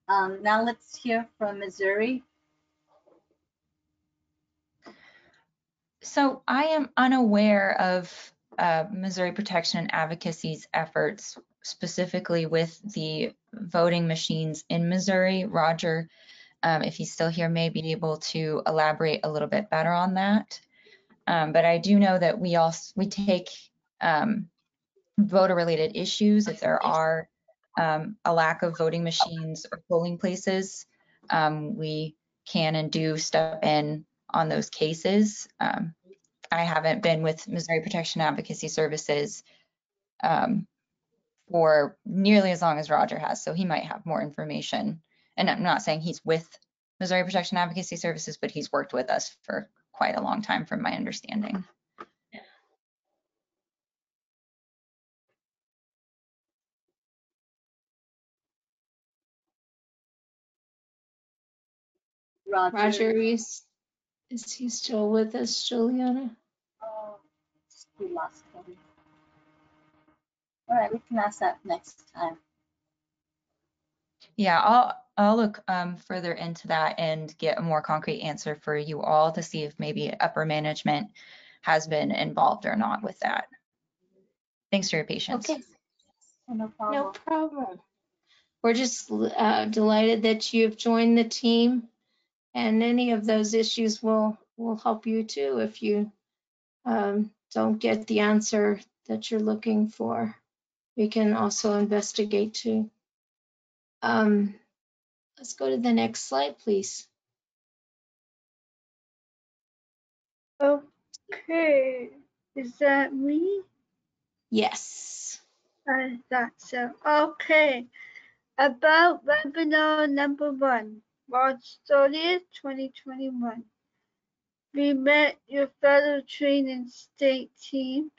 Now let's hear from Missouri. So I am unaware of Missouri Protection and Advocacy's efforts specifically with the voting machines in Missouri. Roger, if he's still here, may be able to elaborate a little bit better on that. But I do know that we take voter-related issues. If there are a lack of voting machines or polling places, we can and do step in on those cases. I haven't been with Missouri Protection Advocacy Services for nearly as long as Roger has, so he might have more information And I'm not saying he's with Missouri Protection Advocacy Services, but he's worked with us for quite a long time from my understanding. Roger, is he still with us, Juliana? Oh, we lost him. All right, we can ask that next time. Yeah, I'll look further into that and get a more concrete answer for you all to see if maybe upper management has been involved or not with that. Thanks for your patience. Okay, No problem. no problem. We're just delighted that you've joined the team, and any of those issues will help you too if you don't get the answer that you're looking for. We can also investigate too. Let's go to the next slide, please. Okay, is that me? Yes. I thought so. Okay, about webinar number 1, March 30th, 2021. We met your fellow training state teams.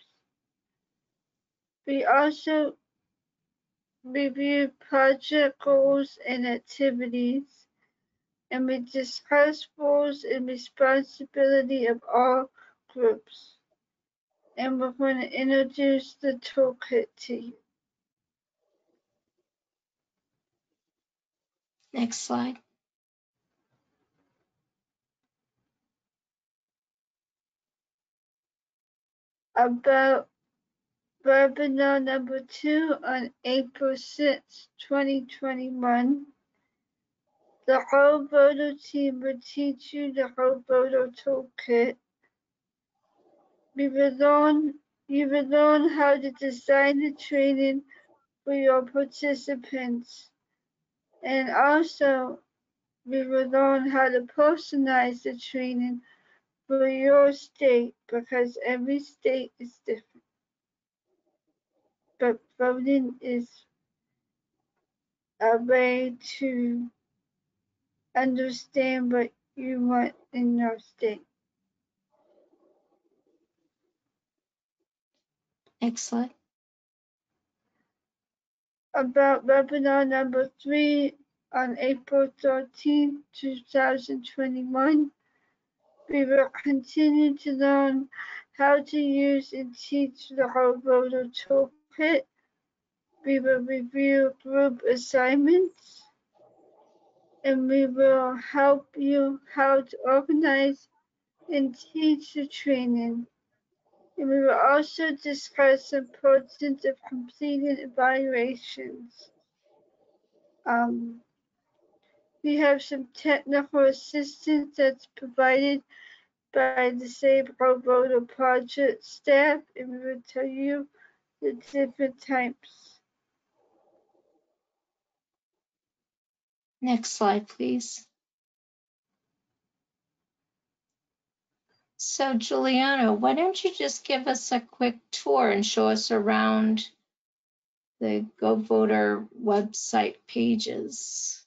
We also reviewed project goals and activities, and we discussed roles and responsibility of all groups. And we're going to introduce the toolkit to you. Next slide. About webinar number 2 on April 6, 2021. The Govoter Team will teach you the Govoter Toolkit. You will learn how to design the training for your participants, and also we will learn how to personalize the training for your state, because every state is different. But voting is a way to understand what you want in your state. Next slide. About webinar number 3 on April 13, 2021. We will continue to learn how to use and teach the Govoter Toolkit. We will review group assignments, and we will help you how to organize and teach the training. And we will also discuss the importance of completing evaluations. We have some technical assistance that's provided by the SABE Govoter project staff, and we will tell you the different types. Next slide, please. So Juliana, why don't you just give us a quick tour and show us around the Govoter website pages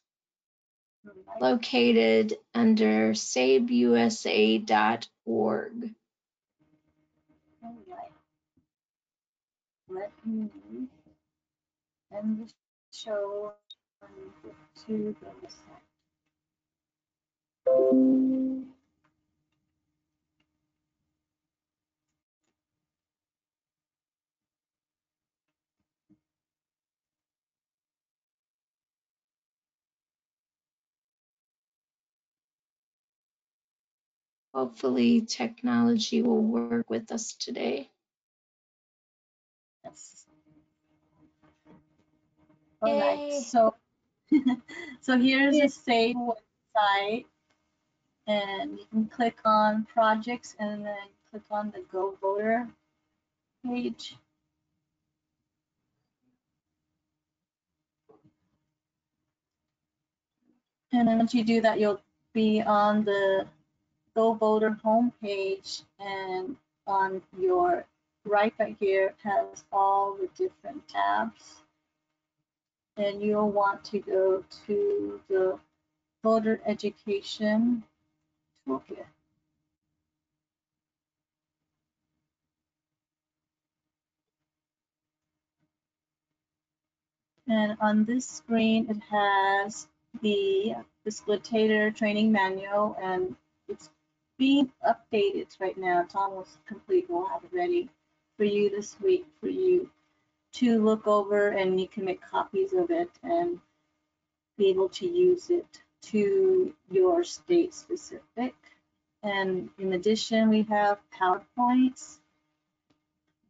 located under sabeusa.org. All right. Let me end the show to the website. Hopefully technology will work with us today. Yes. All right. Yay. So here's the SABE website, and you can click on projects and then click on the Govoter page. And then once you do that, you'll be on the Govoter homepage, and on your right here has all the different tabs. and you'll want to go to the Voter Education Toolkit. And on this screen, it has the Facilitator Training Manual, and it's being updated right now. It's almost complete. We'll have it ready for you this week for you to look over, and you can make copies of it and be able to use it to your state specific. And in addition, we have PowerPoints.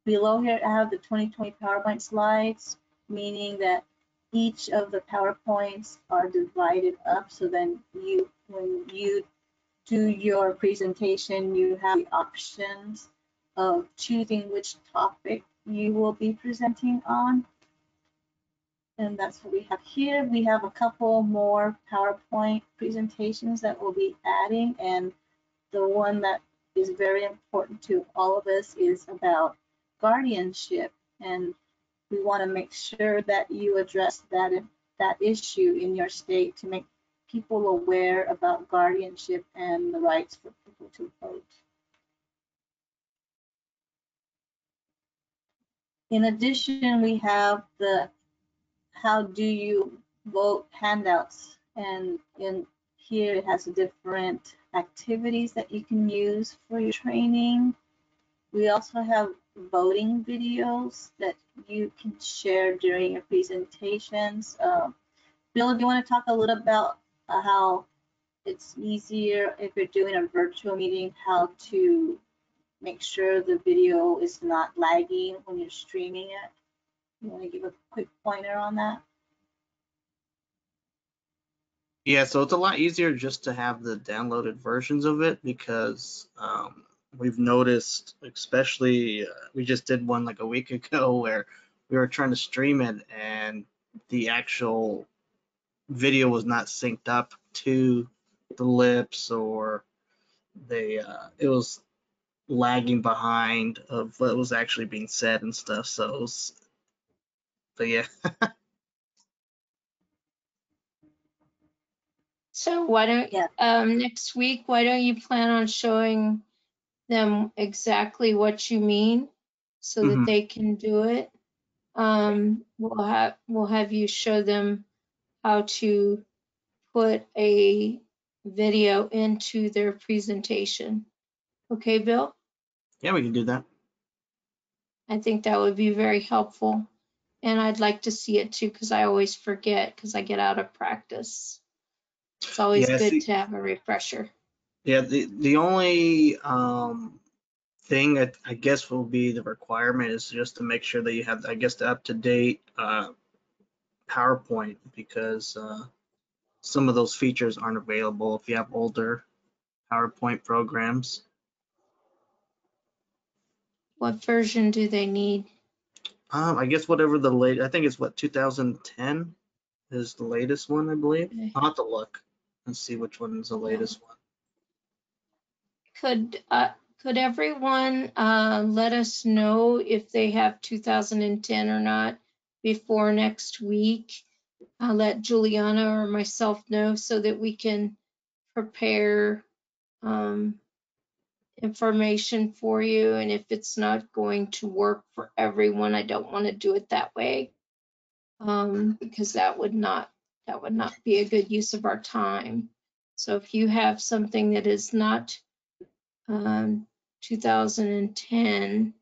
Below here, I have the 2020 PowerPoint slides, meaning that each of the PowerPoints are divided up. So then when you do your presentation, you have the options of choosing which topic you will be presenting on. And that's what we have here. We have a couple more PowerPoint presentations that we'll be adding. And the one that is very important to all of us is about guardianship. And we want to make sure that you address that issue in your state to make people aware about guardianship and the rights for people to vote. In addition, we have the how do you vote handouts, and in here it has different activities that you can use for your training. We also have voting videos that you can share during your presentations. Bill, do you want to talk a little about how it's easier if you're doing a virtual meeting, how to make sure the video is not lagging when you're streaming it? You want to give a quick pointer on that? Yeah, so it's a lot easier just to have the downloaded versions of it because we've noticed, especially we just did one like a week ago where we were trying to stream it and the actual video was not synced up to the lips, or it was lagging behind of what was actually being said and stuff. So, but yeah. So why don't, next week, why don't you plan on showing them exactly what you mean so that they can do it? We'll have you show them how to put a video into their presentation. Okay, Bill? Yeah, we can do that. I think that would be very helpful. And I'd like to see it too, because I always forget because I get out of practice. It's always good to have a refresher. Yeah, the only thing I guess will be the requirement is just to make sure that you have, I guess, the up-to-date PowerPoint, because some of those features aren't available if you have older PowerPoint programs. What version do they need? I guess whatever the late, I think it's what, 2010 is the latest one, I believe. Okay. I'll have to look and see which one is the latest one. Could everyone let us know if they have 2010 or not before next week? I'll let Juliana or myself know so that we can prepare information for you. And if it's not going to work for everyone, I don't want to do it that way, because that would not be a good use of our time. So if you have something that is not 2010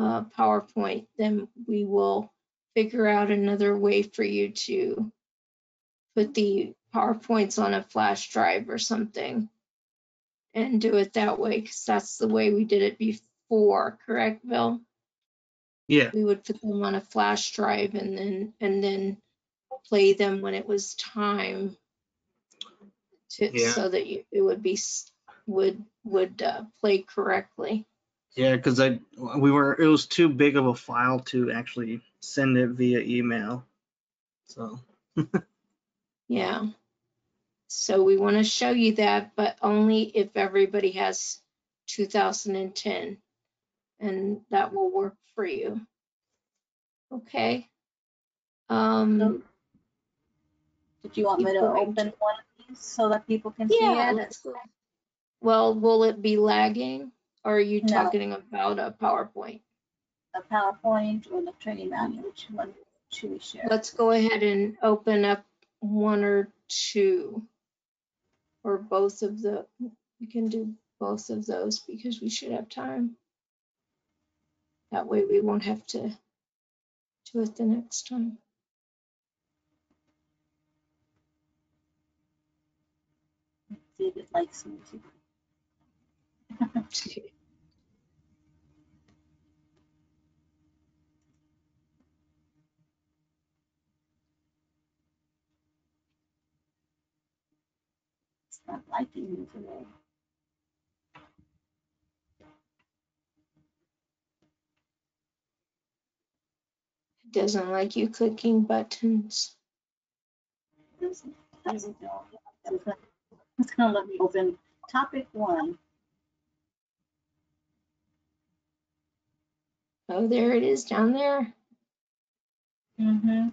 PowerPoint, then we will figure out another way for you to put the PowerPoints on a flash drive or something and do it that way, because that's the way we did it before, correct, Bill? Yeah. We would put them on a flash drive and then play them when it was time to, so that it would be would play correctly. Yeah, because it was too big of a file to actually send it via email. So. Yeah. So we want to show you that, but only if everybody has 2010, and that will work for you. Okay. So, did you want me keep to going. open one of these so that people can see Yeah, it? let's go. Well, will it be lagging? Or are you No. talking about a PowerPoint? A PowerPoint or the training manual? Which one should we share? Let's go ahead and open up one or two, or both of the, we can do both of those because we should have time. That way we won't have to do it the next time. See if it likes me to. It's not liking me today. It doesn't like you clicking buttons. How does it go? It's gonna let me open topic 1. Oh, there it is down there. Mm-hmm.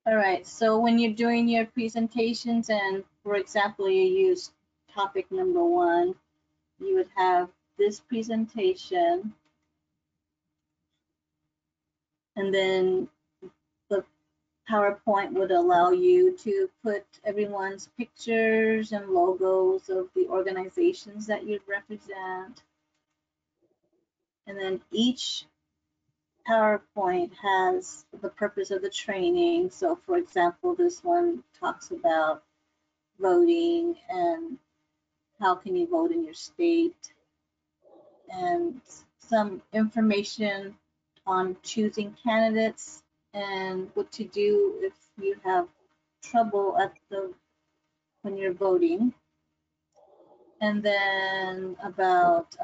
All right, so when you're doing your presentations and, for example, you use topic number 1, you would have this presentation, and then the PowerPoint would allow you to put everyone's pictures and logos of the organizations that you represent. And then each PowerPoint has the purpose of the training. So for example, this one talks about voting and how can you vote in your state, and some information on choosing candidates and what to do if you have trouble when you're voting. And then about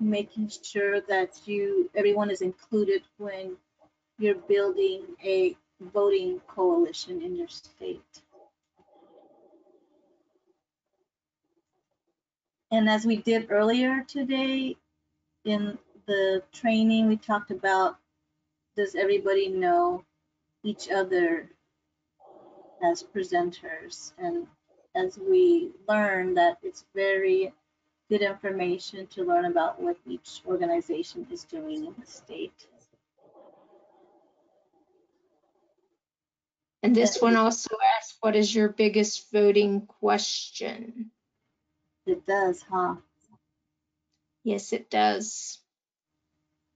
making sure that everyone is included when you're building a voting coalition in your state. And as we did earlier today in the training, we talked about, does everybody know each other as presenters? And as we learn that it's very good information to learn about what each organization is doing in the state. And this one also asks, what is your biggest voting question? It does, huh? Yes, it does.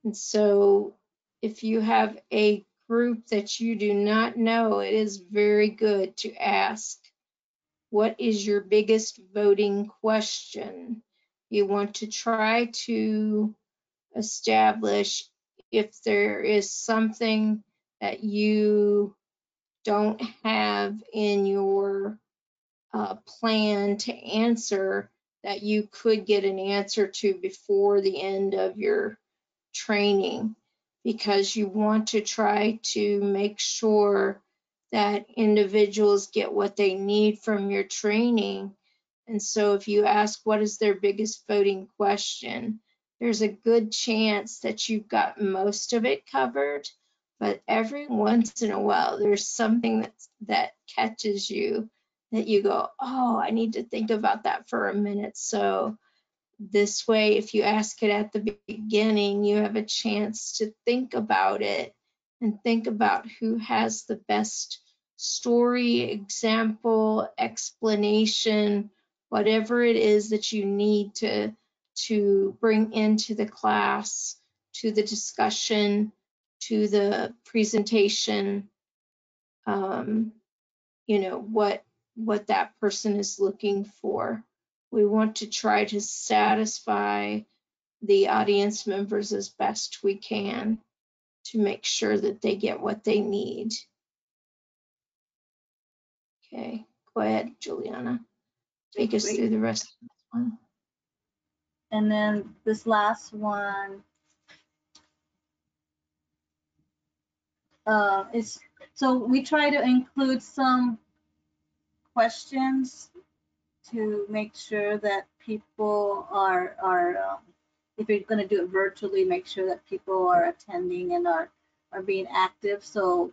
And so if you have a group that you do not know, it is very good to ask, what is your biggest voting question? You want to try to establish if there is something that you don't have in your plan to answer that you could get an answer to before the end of your training, because you want to try to make sure that individuals get what they need from your training. And so if you ask what is their biggest voting question, there's a good chance that you've got most of it covered, but every once in a while there's something that catches you that you go, oh, I need to think about that for a minute. So this way, if you ask it at the beginning, you have a chance to think about it and think about who has the best story, example, explanation, whatever it is that you need to bring into the class, to the discussion, to the presentation, you know, what that person is looking for. We want to try to satisfy the audience members as best we can to make sure that they get what they need. Okay, go ahead, Juliana. take us Great. through the rest of this one. And then this last one is, so we try to include some questions to make sure that people are if you're going to do it virtually, make sure that people are attending and are being active. So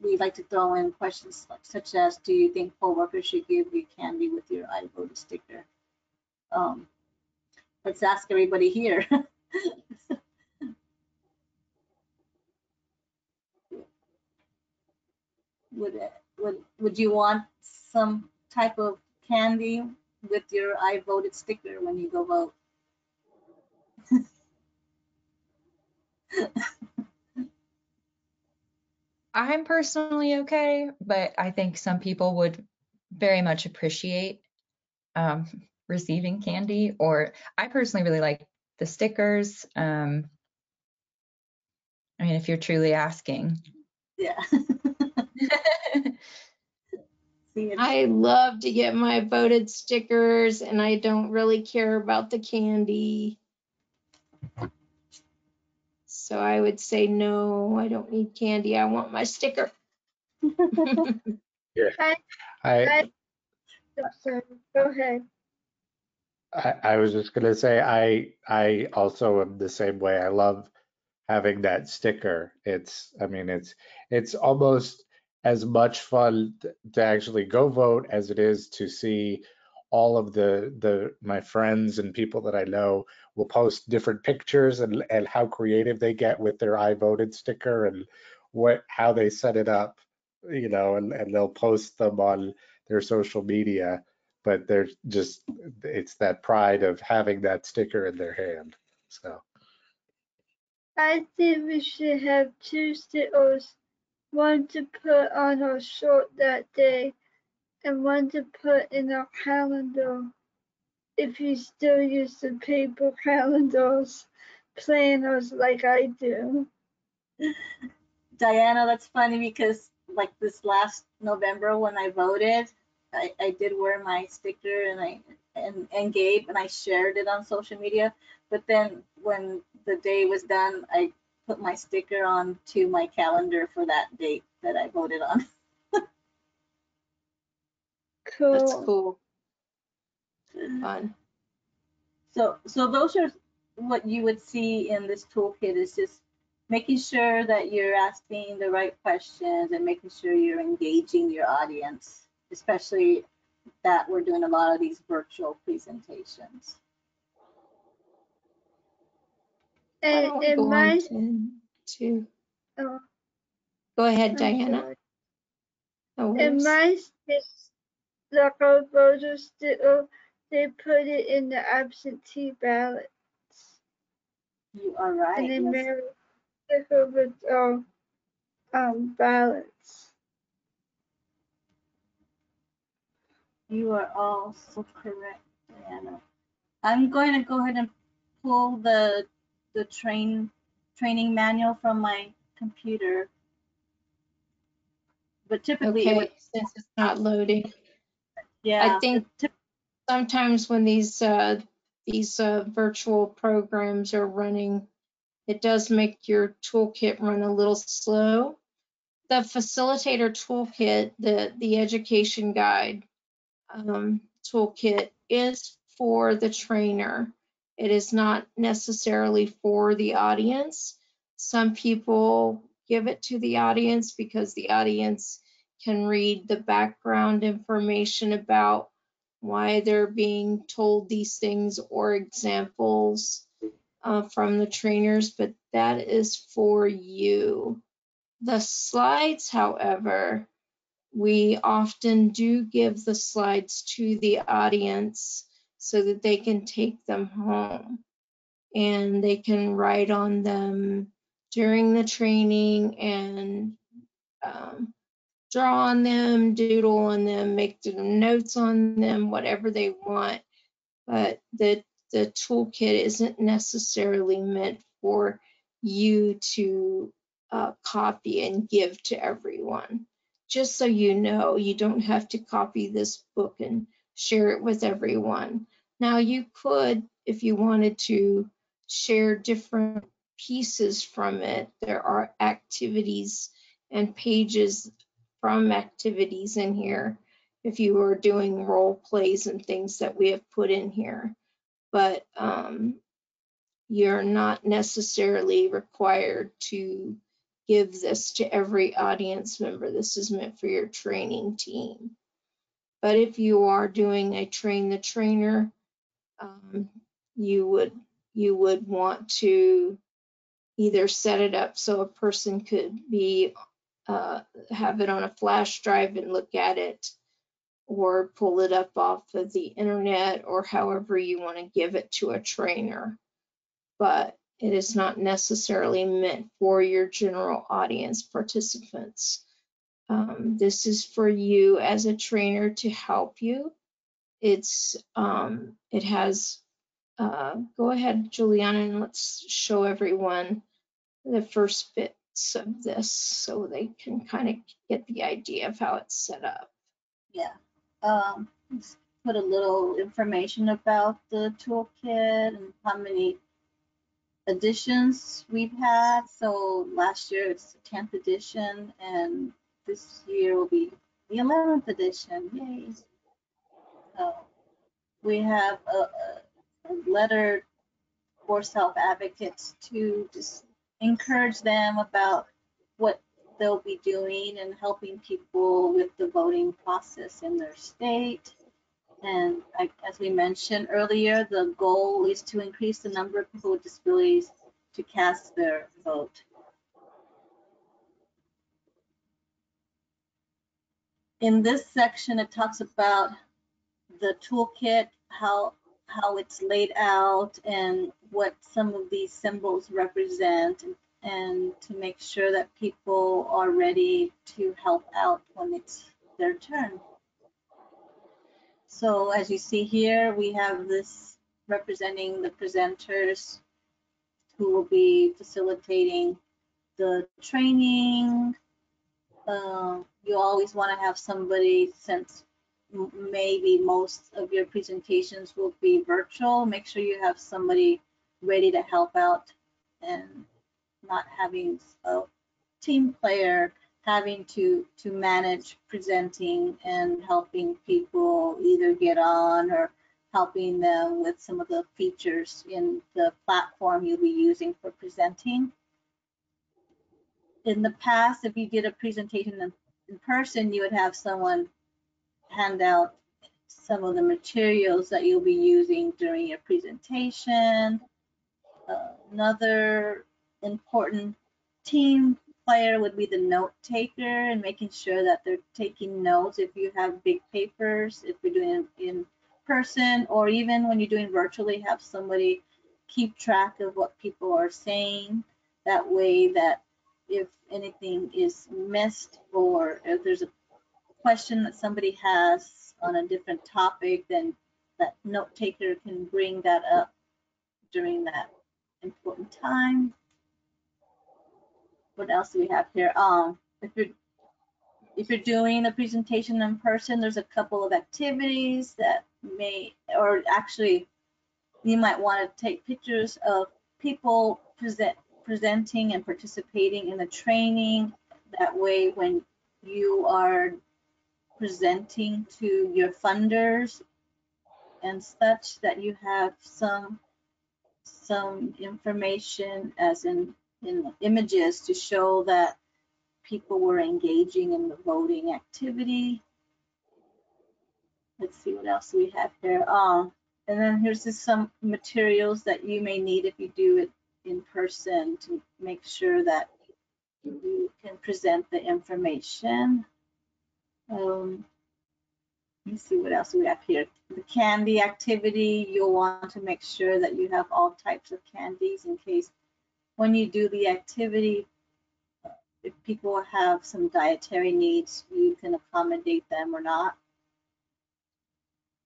we like to throw in questions such as, do you think poll workers should give you candy with your I voted sticker? Let's ask everybody here. Would you want some type of candy with your I voted sticker when you go vote? I'm personally okay, but I think some people would very much appreciate receiving candy, or I personally really like the stickers. I mean, if you're truly asking. Yeah. See, I love to get my voted stickers, and I don't really care about the candy. So I would say no, I don't need candy. I want my sticker. Yeah. So go ahead. I was just gonna say I also am the same way. I love having that sticker. I mean, it's almost as much fun to actually go vote as it is to see all of my friends and people that I know will post different pictures and how creative they get with their I voted sticker and how they set it up, you know, and they'll post them on their social media. But it's that pride of having that sticker in their hand. So. I think we should have 2 stickers, one to put on our shirt that day and one to put in our calendar. If you still use the paper calendars, planners like I do. Diana, that's funny because like this last November when I voted, I did wear my sticker and Gabe, and I shared it on social media. But then when the day was done, I put my sticker on to my calendar for that date that I voted on. Cool. That's cool. Fun. So those are what you would see in this toolkit, is just making sure that you're asking the right questions and making sure you're engaging your audience, especially that we're doing a lot of these virtual presentations. Why don't we go on to oh, go ahead, I'm Diana. sorry. No In worries. my state, like our voter sticker, they put it in the absentee ballots. You are right. And they Yes. marry sticker with our ballots. You are also correct, Diana. I'm going to go ahead and pull the training manual from my computer. But typically it would, Okay, since it's not loading. yeah. I think sometimes when these virtual programs are running, it does make your toolkit run a little slow. The Facilitator Toolkit, the education guide toolkit, is for the trainer. It is not necessarily for the audience. Some people give it to the audience because the audience can read the background information about why they're being told these things or examples from the trainers, but that is for you. The slides, however, we often do give the slides to the audience so that they can take them home and they can write on them during the training and draw on them, doodle on them, make notes on them, whatever they want. But the toolkit isn't necessarily meant for you to copy and give to everyone. Just so you know, you don't have to copy this book and share it with everyone. Now you could, if you wanted to, share different pieces from it. There are activities and pages from activities in here if you were doing role plays and things that we have put in here. But you're not necessarily required to give this to every audience member. This is meant for your training team. But if you are doing a train the trainer, you would want to either set it up so a person could be have it on a flash drive and look at it, or pull it up off of the internet, or however you want to give it to a trainer. But it is not necessarily meant for your general audience participants. This is for you as a trainer to help you. It has, go ahead, Juliana, and let's show everyone the first bits of this so they can kind of get the idea of how it's set up. Yeah. Let's put a little information about the toolkit and how many editions we've had. So last year it's the 10th edition, and this year will be the 11th edition. Yay! We have a letter for self-advocates to just encourage them about what they'll be doing and helping people with the voting process in their state. And as we mentioned earlier, the goal is to increase the number of people with disabilities to cast their vote. In this section, it talks about the toolkit, how it's laid out, and what some of these symbols represent, and to make sure that people are ready to help out when it's their turn. So as you see here, we have this representing the presenters who will be facilitating the training. You always want to have somebody, since maybe most of your presentations will be virtual, make sure you have somebody ready to help out, and not having a team player having to manage presenting and helping people either get on or helping them with some of the features in the platform you'll be using for presenting. In the past, if you did a presentation in person, you would have someone hand out some of the materials that you'll be using during your presentation. Another important team player would be the note taker, and making sure that they're taking notes if you have big papers, if you're doing it in person, or even when you're doing virtually, have somebody keep track of what people are saying. That way that if anything is missed, or if there's a question that somebody has on a different topic, then that note taker can bring that up during that important time. What else do we have here? If you're doing a presentation in person, there's a couple of activities that may, or actually you might want to take pictures of people presenting and participating in the training. That way when you are presenting to your funders and such, that you have some information, as in images, to show that people were engaging in the voting activity. Let's see what else we have here. And then here's just some materials that you may need if you do it in person, to make sure that you can present the information. Let me see what else we have here. The candy activity, you'll want to make sure that you have all types of candies, in case when you do the activity, if people have some dietary needs, you can accommodate them or not.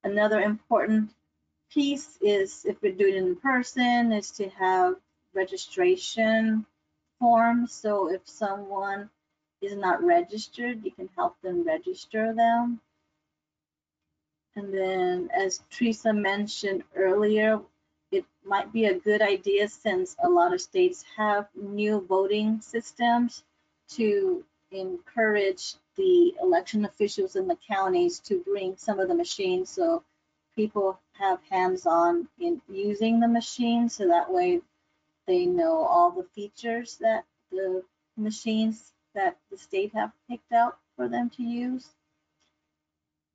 Another important piece is, if you're doing it in person, is to have registration forms. So if someone is not registered, you can help them register them. And then, as Teresa mentioned earlier, it might be a good idea, since a lot of states have new voting systems, to encourage the election officials in the counties to bring some of the machines so people have hands-on in using the machine, so that way they know all the features that the machines that the state have picked out for them to use.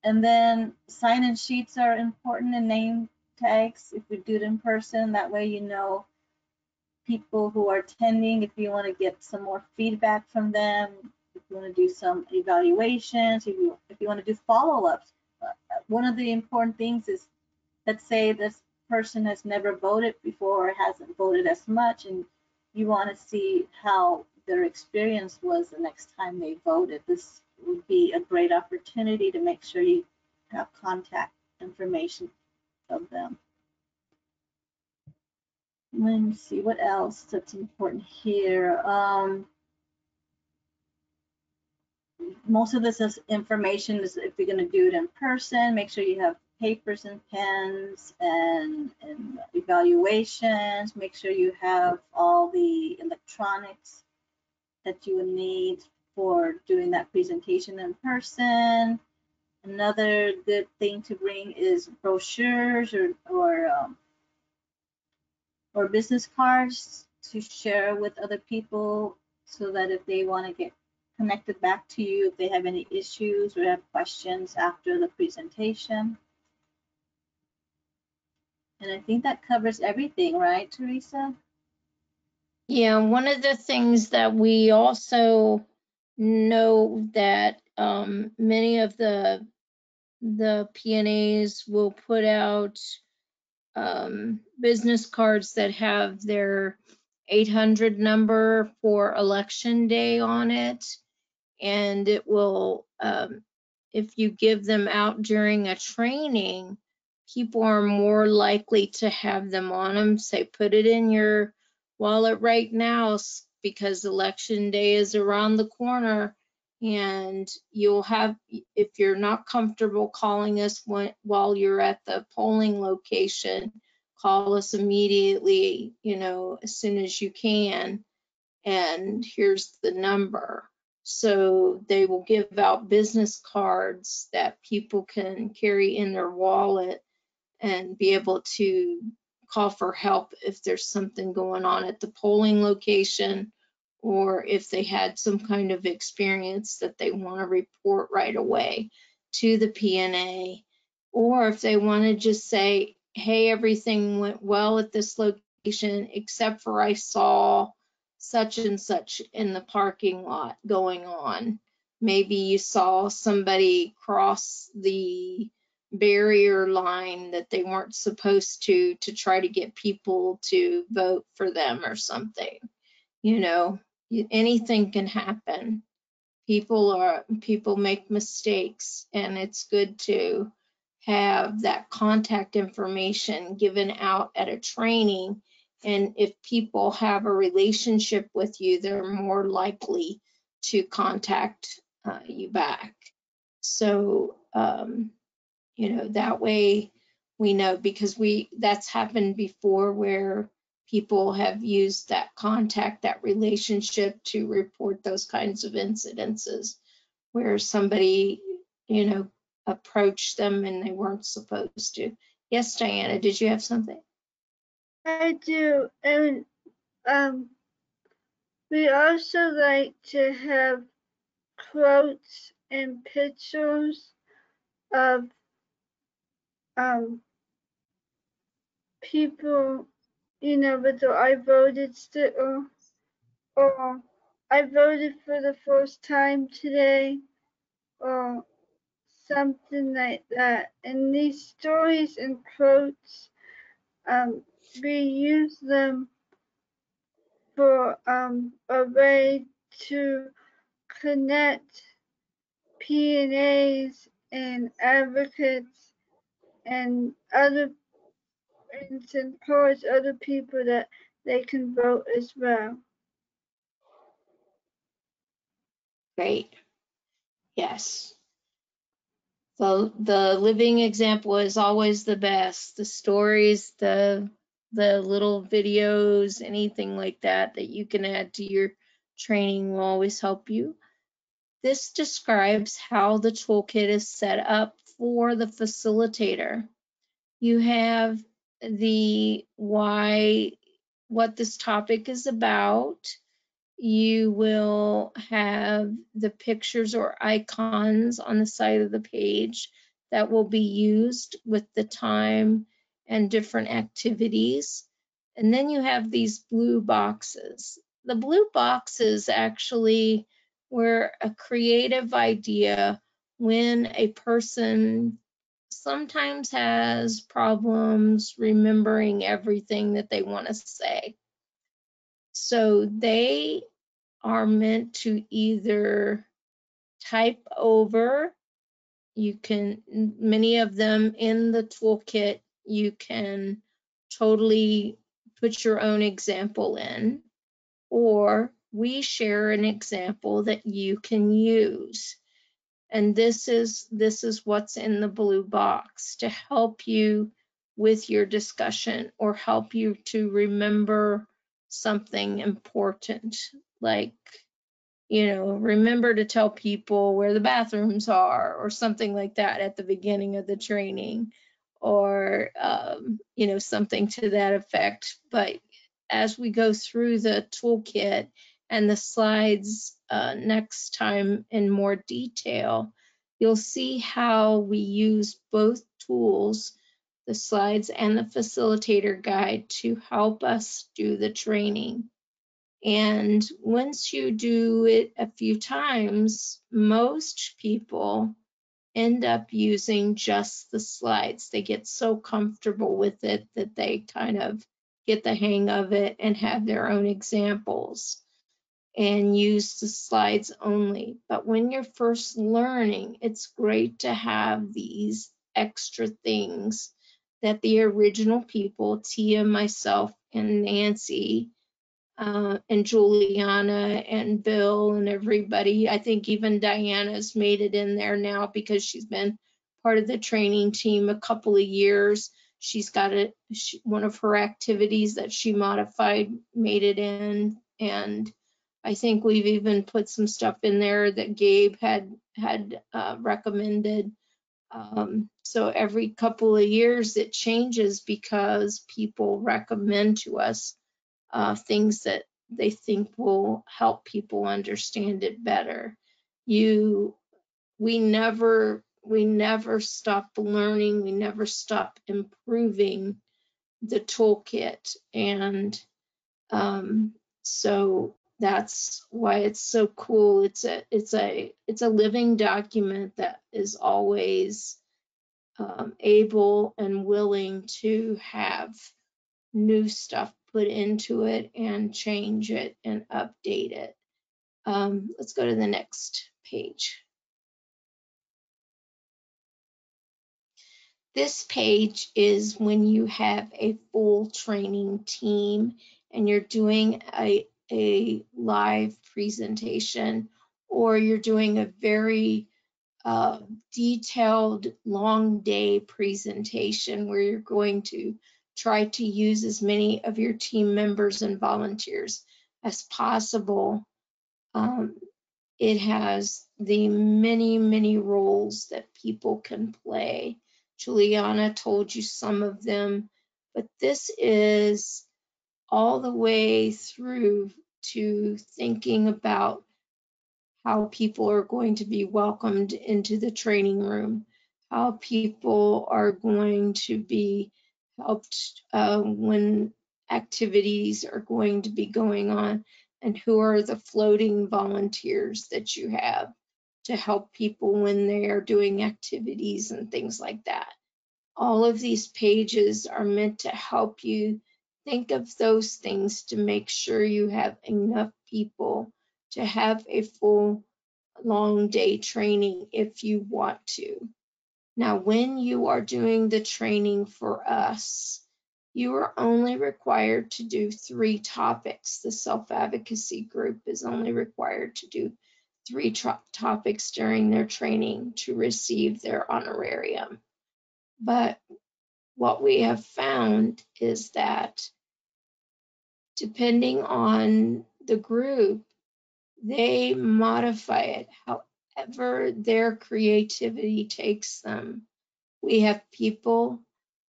And then sign-in sheets are important, and name tags if we do it in person. That way you know people who are attending, if you want to get some more feedback from them, if you want to do some evaluations, if you want to do follow-ups. One of the important things is, let's say this person has never voted before or hasn't voted as much, and you want to see how their experience was the next time they voted. This would be a great opportunity to make sure you have contact information of them. Let me see what else that's important here. Most of this is information is if you're going to do it in person, make sure you have papers and pens and evaluations. Make sure you have all the electronics that you would need for doing that presentation in person. Another good thing to bring is brochures or business cards to share with other people, so that if they want to get connected back to you, if they have any issues or have questions after the presentation. And I think that covers everything, right, Teresa? Yeah, one of the things that we also know that many of the PNAs will put out business cards that have their 800 number for election day on it, and it will, if you give them out during a training, people are more likely to have them on them. Say, put it in your wallet right now, because election day is around the corner, and you'll have, if you're not comfortable calling us while you're at the polling location, call us immediately, as soon as you can, and here's the number. So they will give out business cards that people can carry in their wallet and be able to call for help if there's something going on at the polling location, or if they had some kind of experience that they want to report right away to the PNA, or if they want to just say, hey, everything went well at this location, except for I saw such and such in the parking lot going on. Maybe you saw somebody cross the barrier line that they weren't supposed to try to get people to vote for them or something. Anything can happen. People make mistakes, and it's good to have that contact information given out at a training. And if people have a relationship with you, they're more likely to contact you back. So, that way we know, because that's happened before, where people have used that contact, that relationship, to report those kinds of incidences where somebody, approached them and they weren't supposed to. Yes, Diana, did you have something? I do, and we also like to have quotes and pictures of people, whether I voted still, or I voted for the first time today, or something like that. And these stories and quotes, we use them for a way to connect PNAs and advocates and encourage other people that they can vote as well. Great. Yes. The living example is always the best. The stories, the little videos, anything like that that you can add to your training will always help you. This describes how the toolkit is set up for the facilitator. You have the why, what this topic is about. You will have the pictures or icons on the side of the page that will be used with the time and different activities. And then you have these blue boxes. The blue boxes actually were a creative idea when a person sometimes has problems remembering everything that they want to say. So they are meant to either type over, many of them in the toolkit, you can totally put your own example in, or we share an example that you can use. And this is what's in the blue box to help you with your discussion or help you to remember something important, like, remember to tell people where the bathrooms are or something like that at the beginning of the training, or something to that effect. But as we go through the toolkit and the slides next time in more detail, you'll see how we use both tools, the slides and the facilitator guide, to help us do the training. And once you do it a few times, most people end up using just the slides. They get so comfortable with it that they kind of get the hang of it and have their own examples and use the slides only. But when you're first learning, it's great to have these extra things that the original people, Tia, myself, and Nancy, and Juliana and Bill and everybody. I think even Diana's made it in there now because she's been part of the training team a couple of years. She's got one of her activities that she modified made it in, and I think we've even put some stuff in there that Gabe had recommended. So every couple of years it changes because people recommend to us things that they think will help people understand it better. We never stop learning. We never stop improving the toolkit, and so that's why it's so cool. It's a living document that is always able and willing to have new stuff put into it and change it and update it. Let's go to the next page. This page is when you have a full training team and you're doing a live presentation, or you're doing a very detailed long day presentation where you're going to try to use as many of your team members and volunteers as possible. It has the many roles that people can play. Juliana told you some of them, but this is all the way through to thinking about how people are going to be welcomed into the training room, how people are going to be helped when activities are going to be going on, and who are the floating volunteers that you have to help people when they are doing activities and things like that. All of these pages are meant to help you think of those things to make sure you have enough people to have a full long day training if you want to. Now, when you are doing the training for us, you are only required to do 3 topics. The self-advocacy group is only required to do 3 topics during their training to receive their honorarium. But what we have found is that depending on the group, they modify it however their creativity takes them. We have people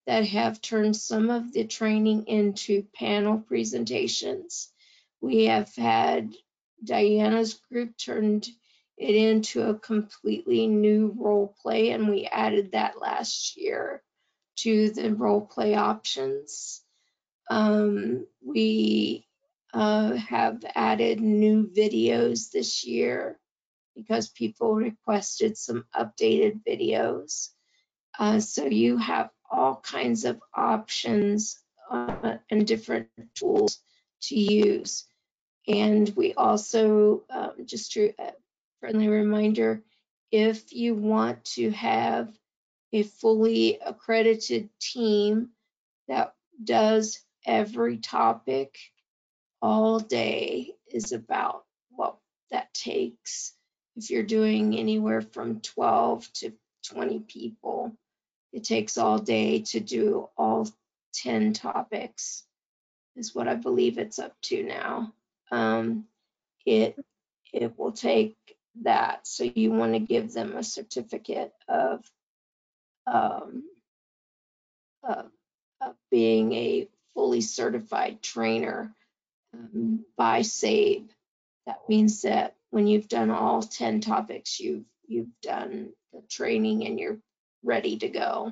that have turned some of the training into panel presentations. We have had Diana's group turned it into a completely new role play, and we added that last year to the role play options. We have added new videos this year because people requested some updated videos. So you have all kinds of options and different tools to use. And we also, just a friendly reminder, if you want to have a fully accredited team that does every topic all day is about what that takes. If you're doing anywhere from 12 to 20 people, it takes all day to do all 10 topics, is what I believe it's up to now. It will take that. So you want to give them a certificate of, of being a fully certified trainer by SABE. That means that when you've done all 10 topics, you've done the training and you're ready to go.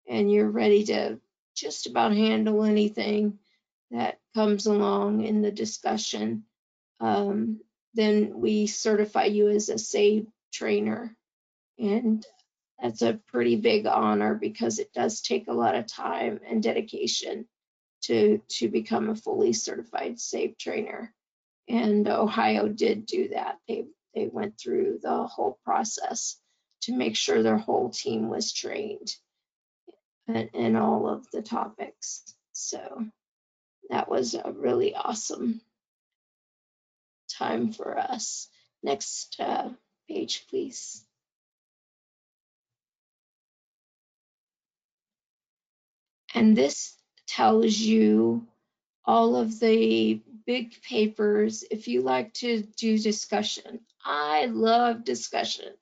And you're ready to just about handle anything that comes along in the discussion. Then we certify you as a SABE trainer. And that's a pretty big honor because it does take a lot of time and dedication to become a fully certified SABE trainer. And Ohio did do that. They went through the whole process to make sure their whole team was trained in all of the topics. So that was a really awesome time for us. Next page, please. And this tells you all of the big papers. If you like to do discussion, I love discussion.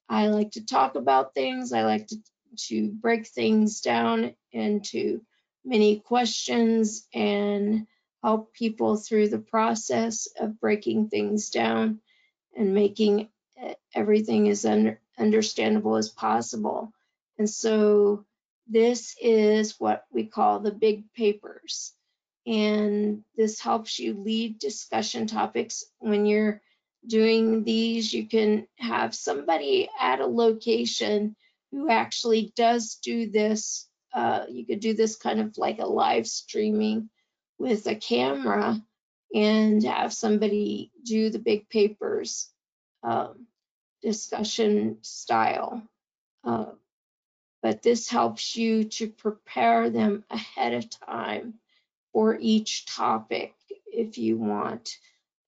I like to talk about things. I like to break things down into many questions and help people through the process of breaking things down and making everything as understandable as possible. And so this is what we call the big papers. And this helps you lead discussion topics. When you're doing these, you can have somebody at a location who actually does do this. You could do this kind of like a live streaming with a camera and have somebody do the big papers discussion style. But this helps you to prepare them ahead of time for each topic if you want.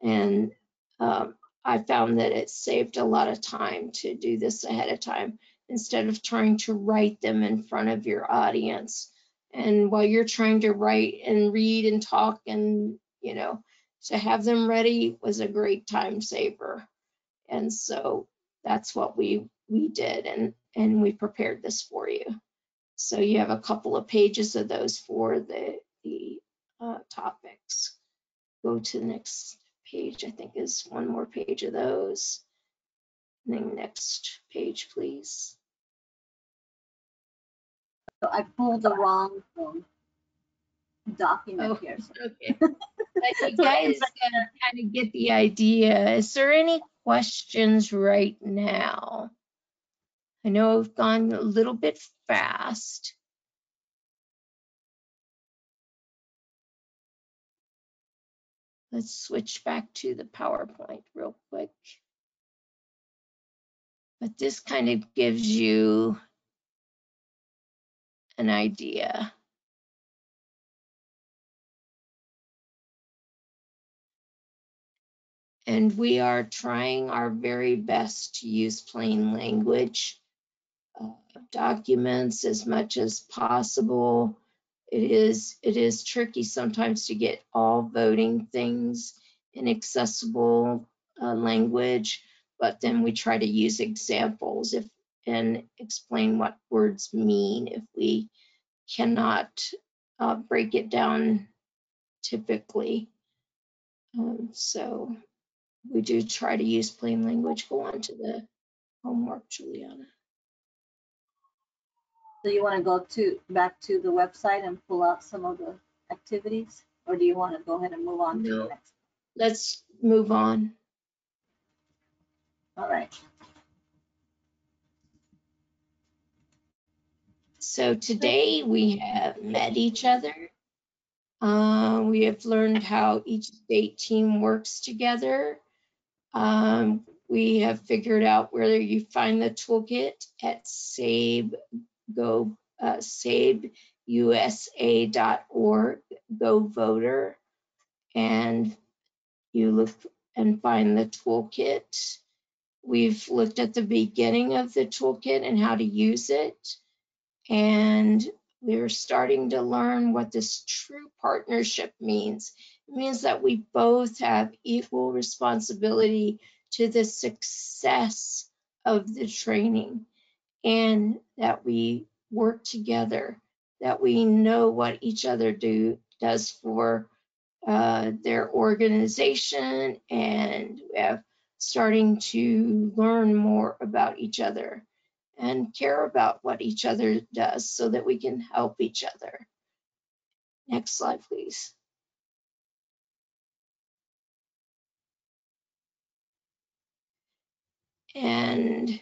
And I found that it saved a lot of time to do this ahead of time instead of trying to write them in front of your audience. And while you're trying to write and read and talk and, to have them ready was a great time saver. And so that's what we did, and we prepared this for you. So you have a couple of pages of those for the topics. Go to the next page. I think is one more page of those. And then next page, please. So I pulled the wrong document here. So. Okay. But you guys kind of get the idea. Is there any questions right now? I know I've gone a little bit fast. Let's switch back to the PowerPoint real quick. But this kind of gives you an idea. And we are trying our very best to use plain language documents as much as possible. It is tricky sometimes to get all voting things in accessible language, but then we try to use examples and explain what words mean if we cannot break it down typically. So we do try to use plain language. Go on to the homework, Juliana. So you want to go back to the website and pull out some of the activities, or do you want to go ahead and move on to the No. next? Let's move on. All right. So today we have met each other. We have learned how each state team works together. We have figured out where you find the toolkit at SABE, sabeusa.org, Govoter, and you look and find the toolkit. We've looked at the beginning of the toolkit and how to use it. And we're starting to learn what this true partnership means. It means that we both have equal responsibility to the success of the training, and that we work together, that we know what each other does for their organization, and we have starting to learn more about each other and care about what each other does so that we can help each other. Next slide, please. And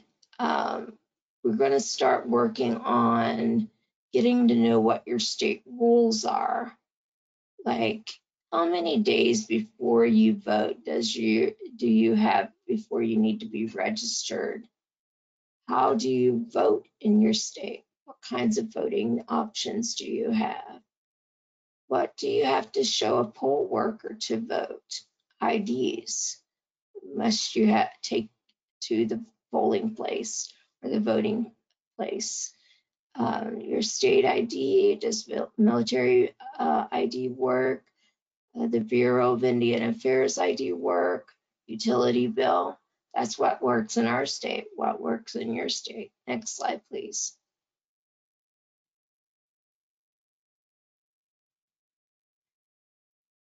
we're going to start working on getting to know what your state rules are. Like, how many days before you vote do you have before you need to be registered? How do you vote in your state? What kinds of voting options do you have? What do you have to show a poll worker to vote? IDs. Must you take to the polling place or the voting place? Your state ID, does military ID work? The Bureau of Indian Affairs ID work? Utility bill? That's what works in our state. What works in your state? Next slide, please.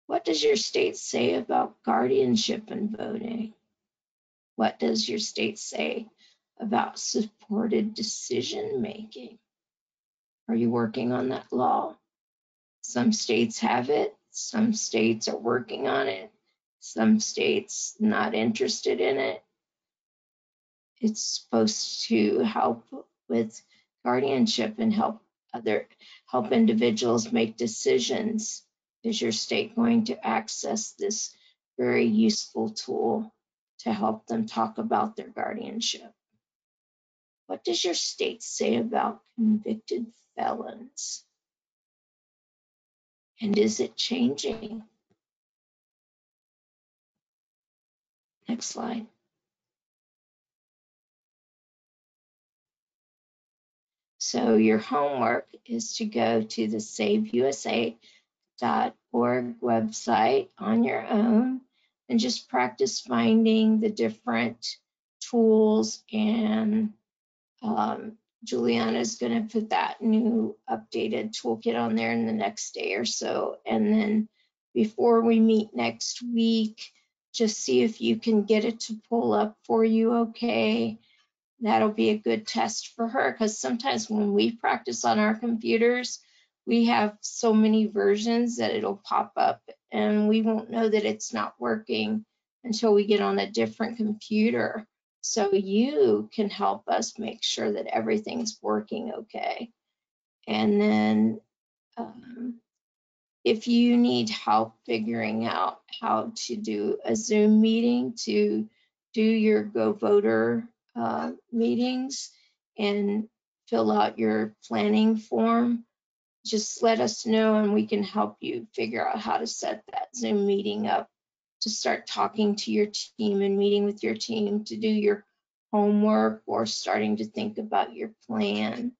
What does your state say about guardianship and voting? What does your state say about supported decision making? Are you working on that law? Some states have it. Some states are working on it. Some states not interested in it. It's supposed to help with guardianship and help individuals make decisions. Is your state going to access this very useful tool to help them talk about their guardianship? What does your state say about convicted felons? And is it changing? Next slide. So your homework is to go to the sabeusa.org website on your own and just practice finding the different tools, and Juliana is going to put that new updated toolkit on there in the next day or so. And then before we meet next week, just see if you can get it to pull up for you okay. That'll be a good test for her, because sometimes when we practice on our computers, we have so many versions that it'll pop up and we won't know that it's not working until we get on a different computer. So you can help us make sure that everything's working okay. And then if you need help figuring out how to do a Zoom meeting to do your Govoter meetings and fill out your planning form, just let us know and we can help you figure out how to set that Zoom meeting up to start talking to your team and meeting with your team to do your homework, or starting to think about your plan,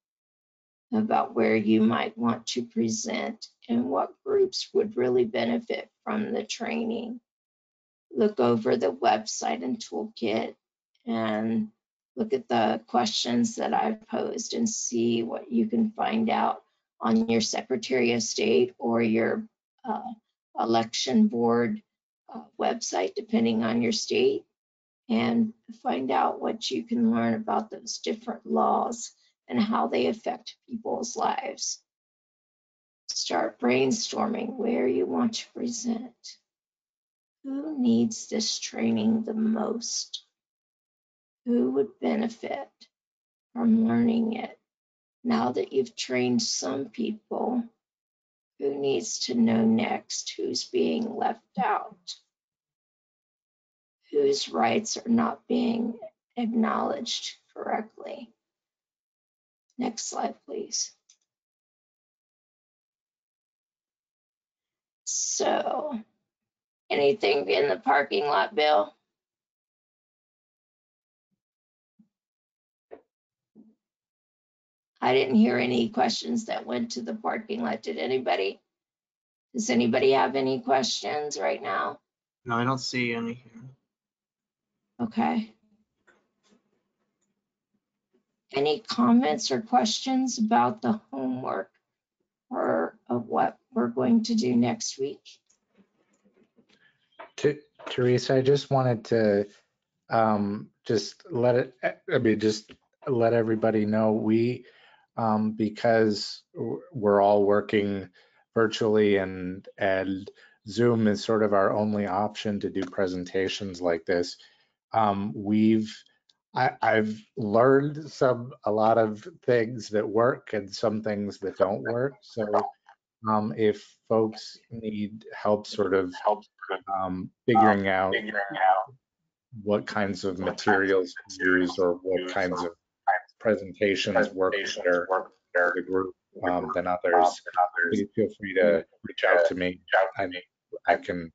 about where you might want to present and what groups would really benefit from the training. Look over the website and toolkit and look at the questions that I've posed and see what you can find out on your Secretary of State or your election board website, depending on your state, and find out what you can learn about those different laws and how they affect people's lives. Start brainstorming where you want to present. Who needs this training the most? Who would benefit from learning it? Now that you've trained some people, who needs to know next? Who's being left out? Whose rights are not being acknowledged correctly? Next slide, please. So, anything in the parking lot, Bill? I didn't hear any questions that went to the parking lot. Did anybody? Does anybody have any questions right now? No, I don't see any here. Okay. Any comments or questions about the homework or of what we're going to do next week? Teresa, I just wanted to just let everybody know we, because we're all working virtually and Zoom is sort of our only option to do presentations like this. I've learned a lot of things that work and some things that don't work. So if folks need help sort of figuring out what kinds of materials to use or what kinds of presentations work better for the group than others, please feel free to reach out to me. I can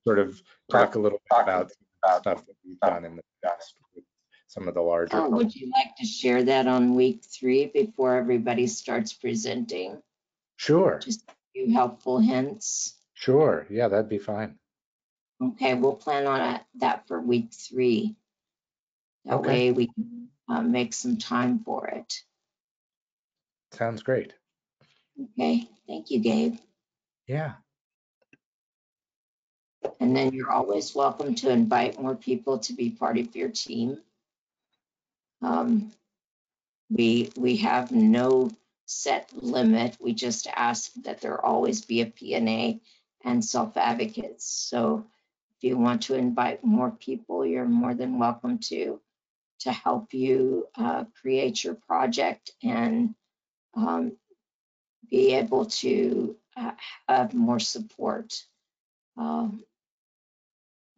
sort of talk a little bit about stuff that we've done in the past with some of the larger. Oh, would you like to share that on week 3 before everybody starts presenting? Sure. Just a few helpful hints. Sure. Yeah, that'd be fine. Okay, we'll plan on that for week 3. That Okay. way we can make some time for it. Sounds great. Okay, thank you, Gabe. Yeah. And then you're always welcome to invite more people to be part of your team. We have no set limit. We just ask that there always be a PNA and self-advocates. So if you want to invite more people, you're more than welcome to help you create your project and be able to have more support.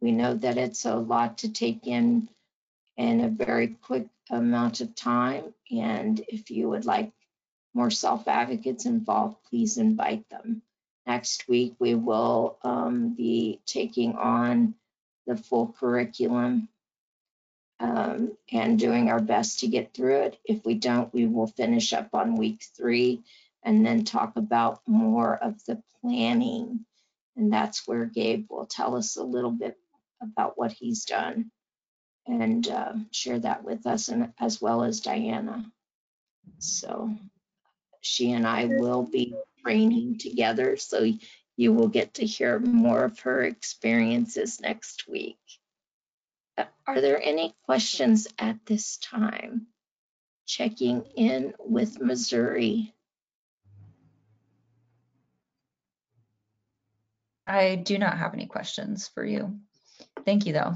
We know that it's a lot to take in a very quick amount of time. And if you would like more self-advocates involved, please invite them. Next week, we will be taking on the full curriculum and doing our best to get through it. If we don't, we will finish up on week 3 and then talk about more of the planning. And that's where Gabe will tell us a little bit about what he's done and share that with us, and as well as Diana. So she and I will be training together, so you will get to hear more of her experiences next week. Are there any questions at this time? Checking in with Missouri. I do not have any questions for you. Thank you, though.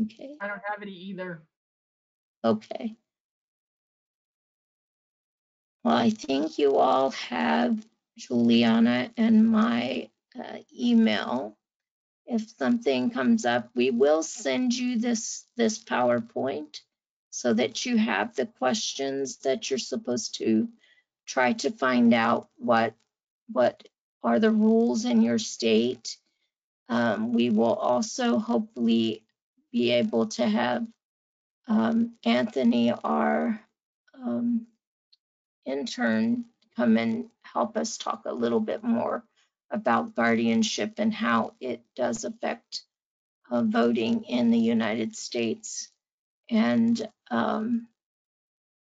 Okay. I don't have any either. Okay. Well, I think you all have Juliana and my email. If something comes up, we will send you this PowerPoint so that you have the questions that you're supposed to try to find out what are the rules in your state We will also hopefully be able to have Anthony, our intern, come and help us talk a little bit more about guardianship and how it does affect voting in the United States. And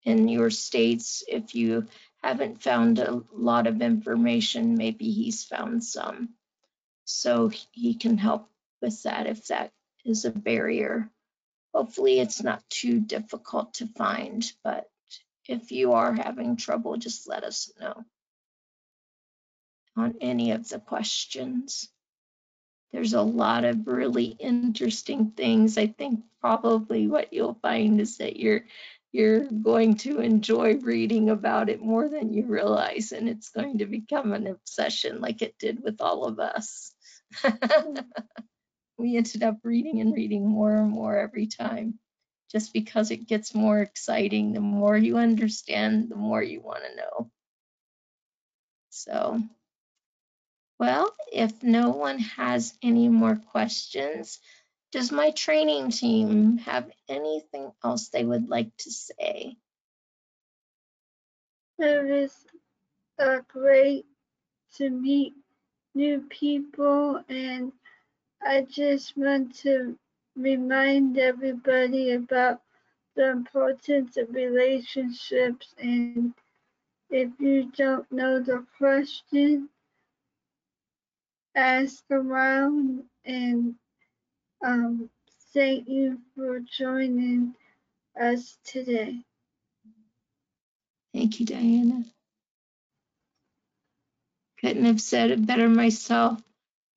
in your states, if you haven't found a lot of information, maybe he's found some. So he can help with that if that is a barrier. Hopefully it's not too difficult to find, but if you are having trouble, just let us know on any of the questions. There's a lot of really interesting things. I think probably what you'll find is that you're going to enjoy reading about it more than you realize, and it's going to become an obsession like it did with all of us. We ended up reading and reading more and more every time, just because it gets more exciting. The more you understand, the more you want to know. So, well, if no one has any more questions, does my training team have anything else they would like to say? It was great to meet new people, and I just want to remind everybody about the importance of relationships. And if you don't know the question, ask around. And thank you for joining us today. Thank you, Diana. Couldn't have said it better myself.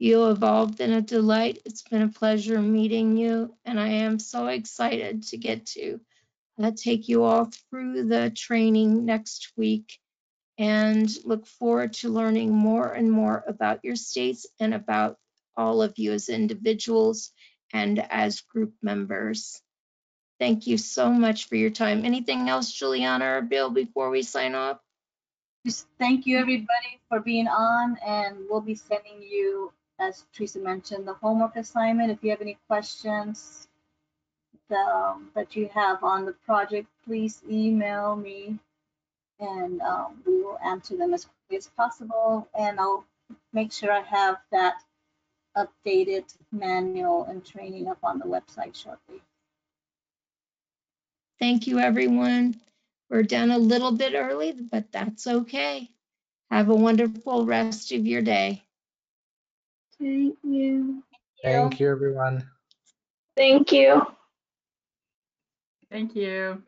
You have all been a delight. It's been a pleasure meeting you, and I am so excited to get to take you all through the training next week, and look forward to learning more and more about your states and about all of you as individuals and as group members. Thank you so much for your time. Anything else, Juliana or Bill, before we sign off? Just thank you everybody for being on, and we'll be sending you, as Teresa mentioned, the homework assignment. If you have any questions that you have on the project, please email me, and we will answer them as quickly as possible. And I'll make sure I have that updated manual and training up on the website shortly. Thank you, everyone. We're done a little bit early, but that's okay. Have a wonderful rest of your day. Thank you. Thank you, everyone. Thank you. Thank you.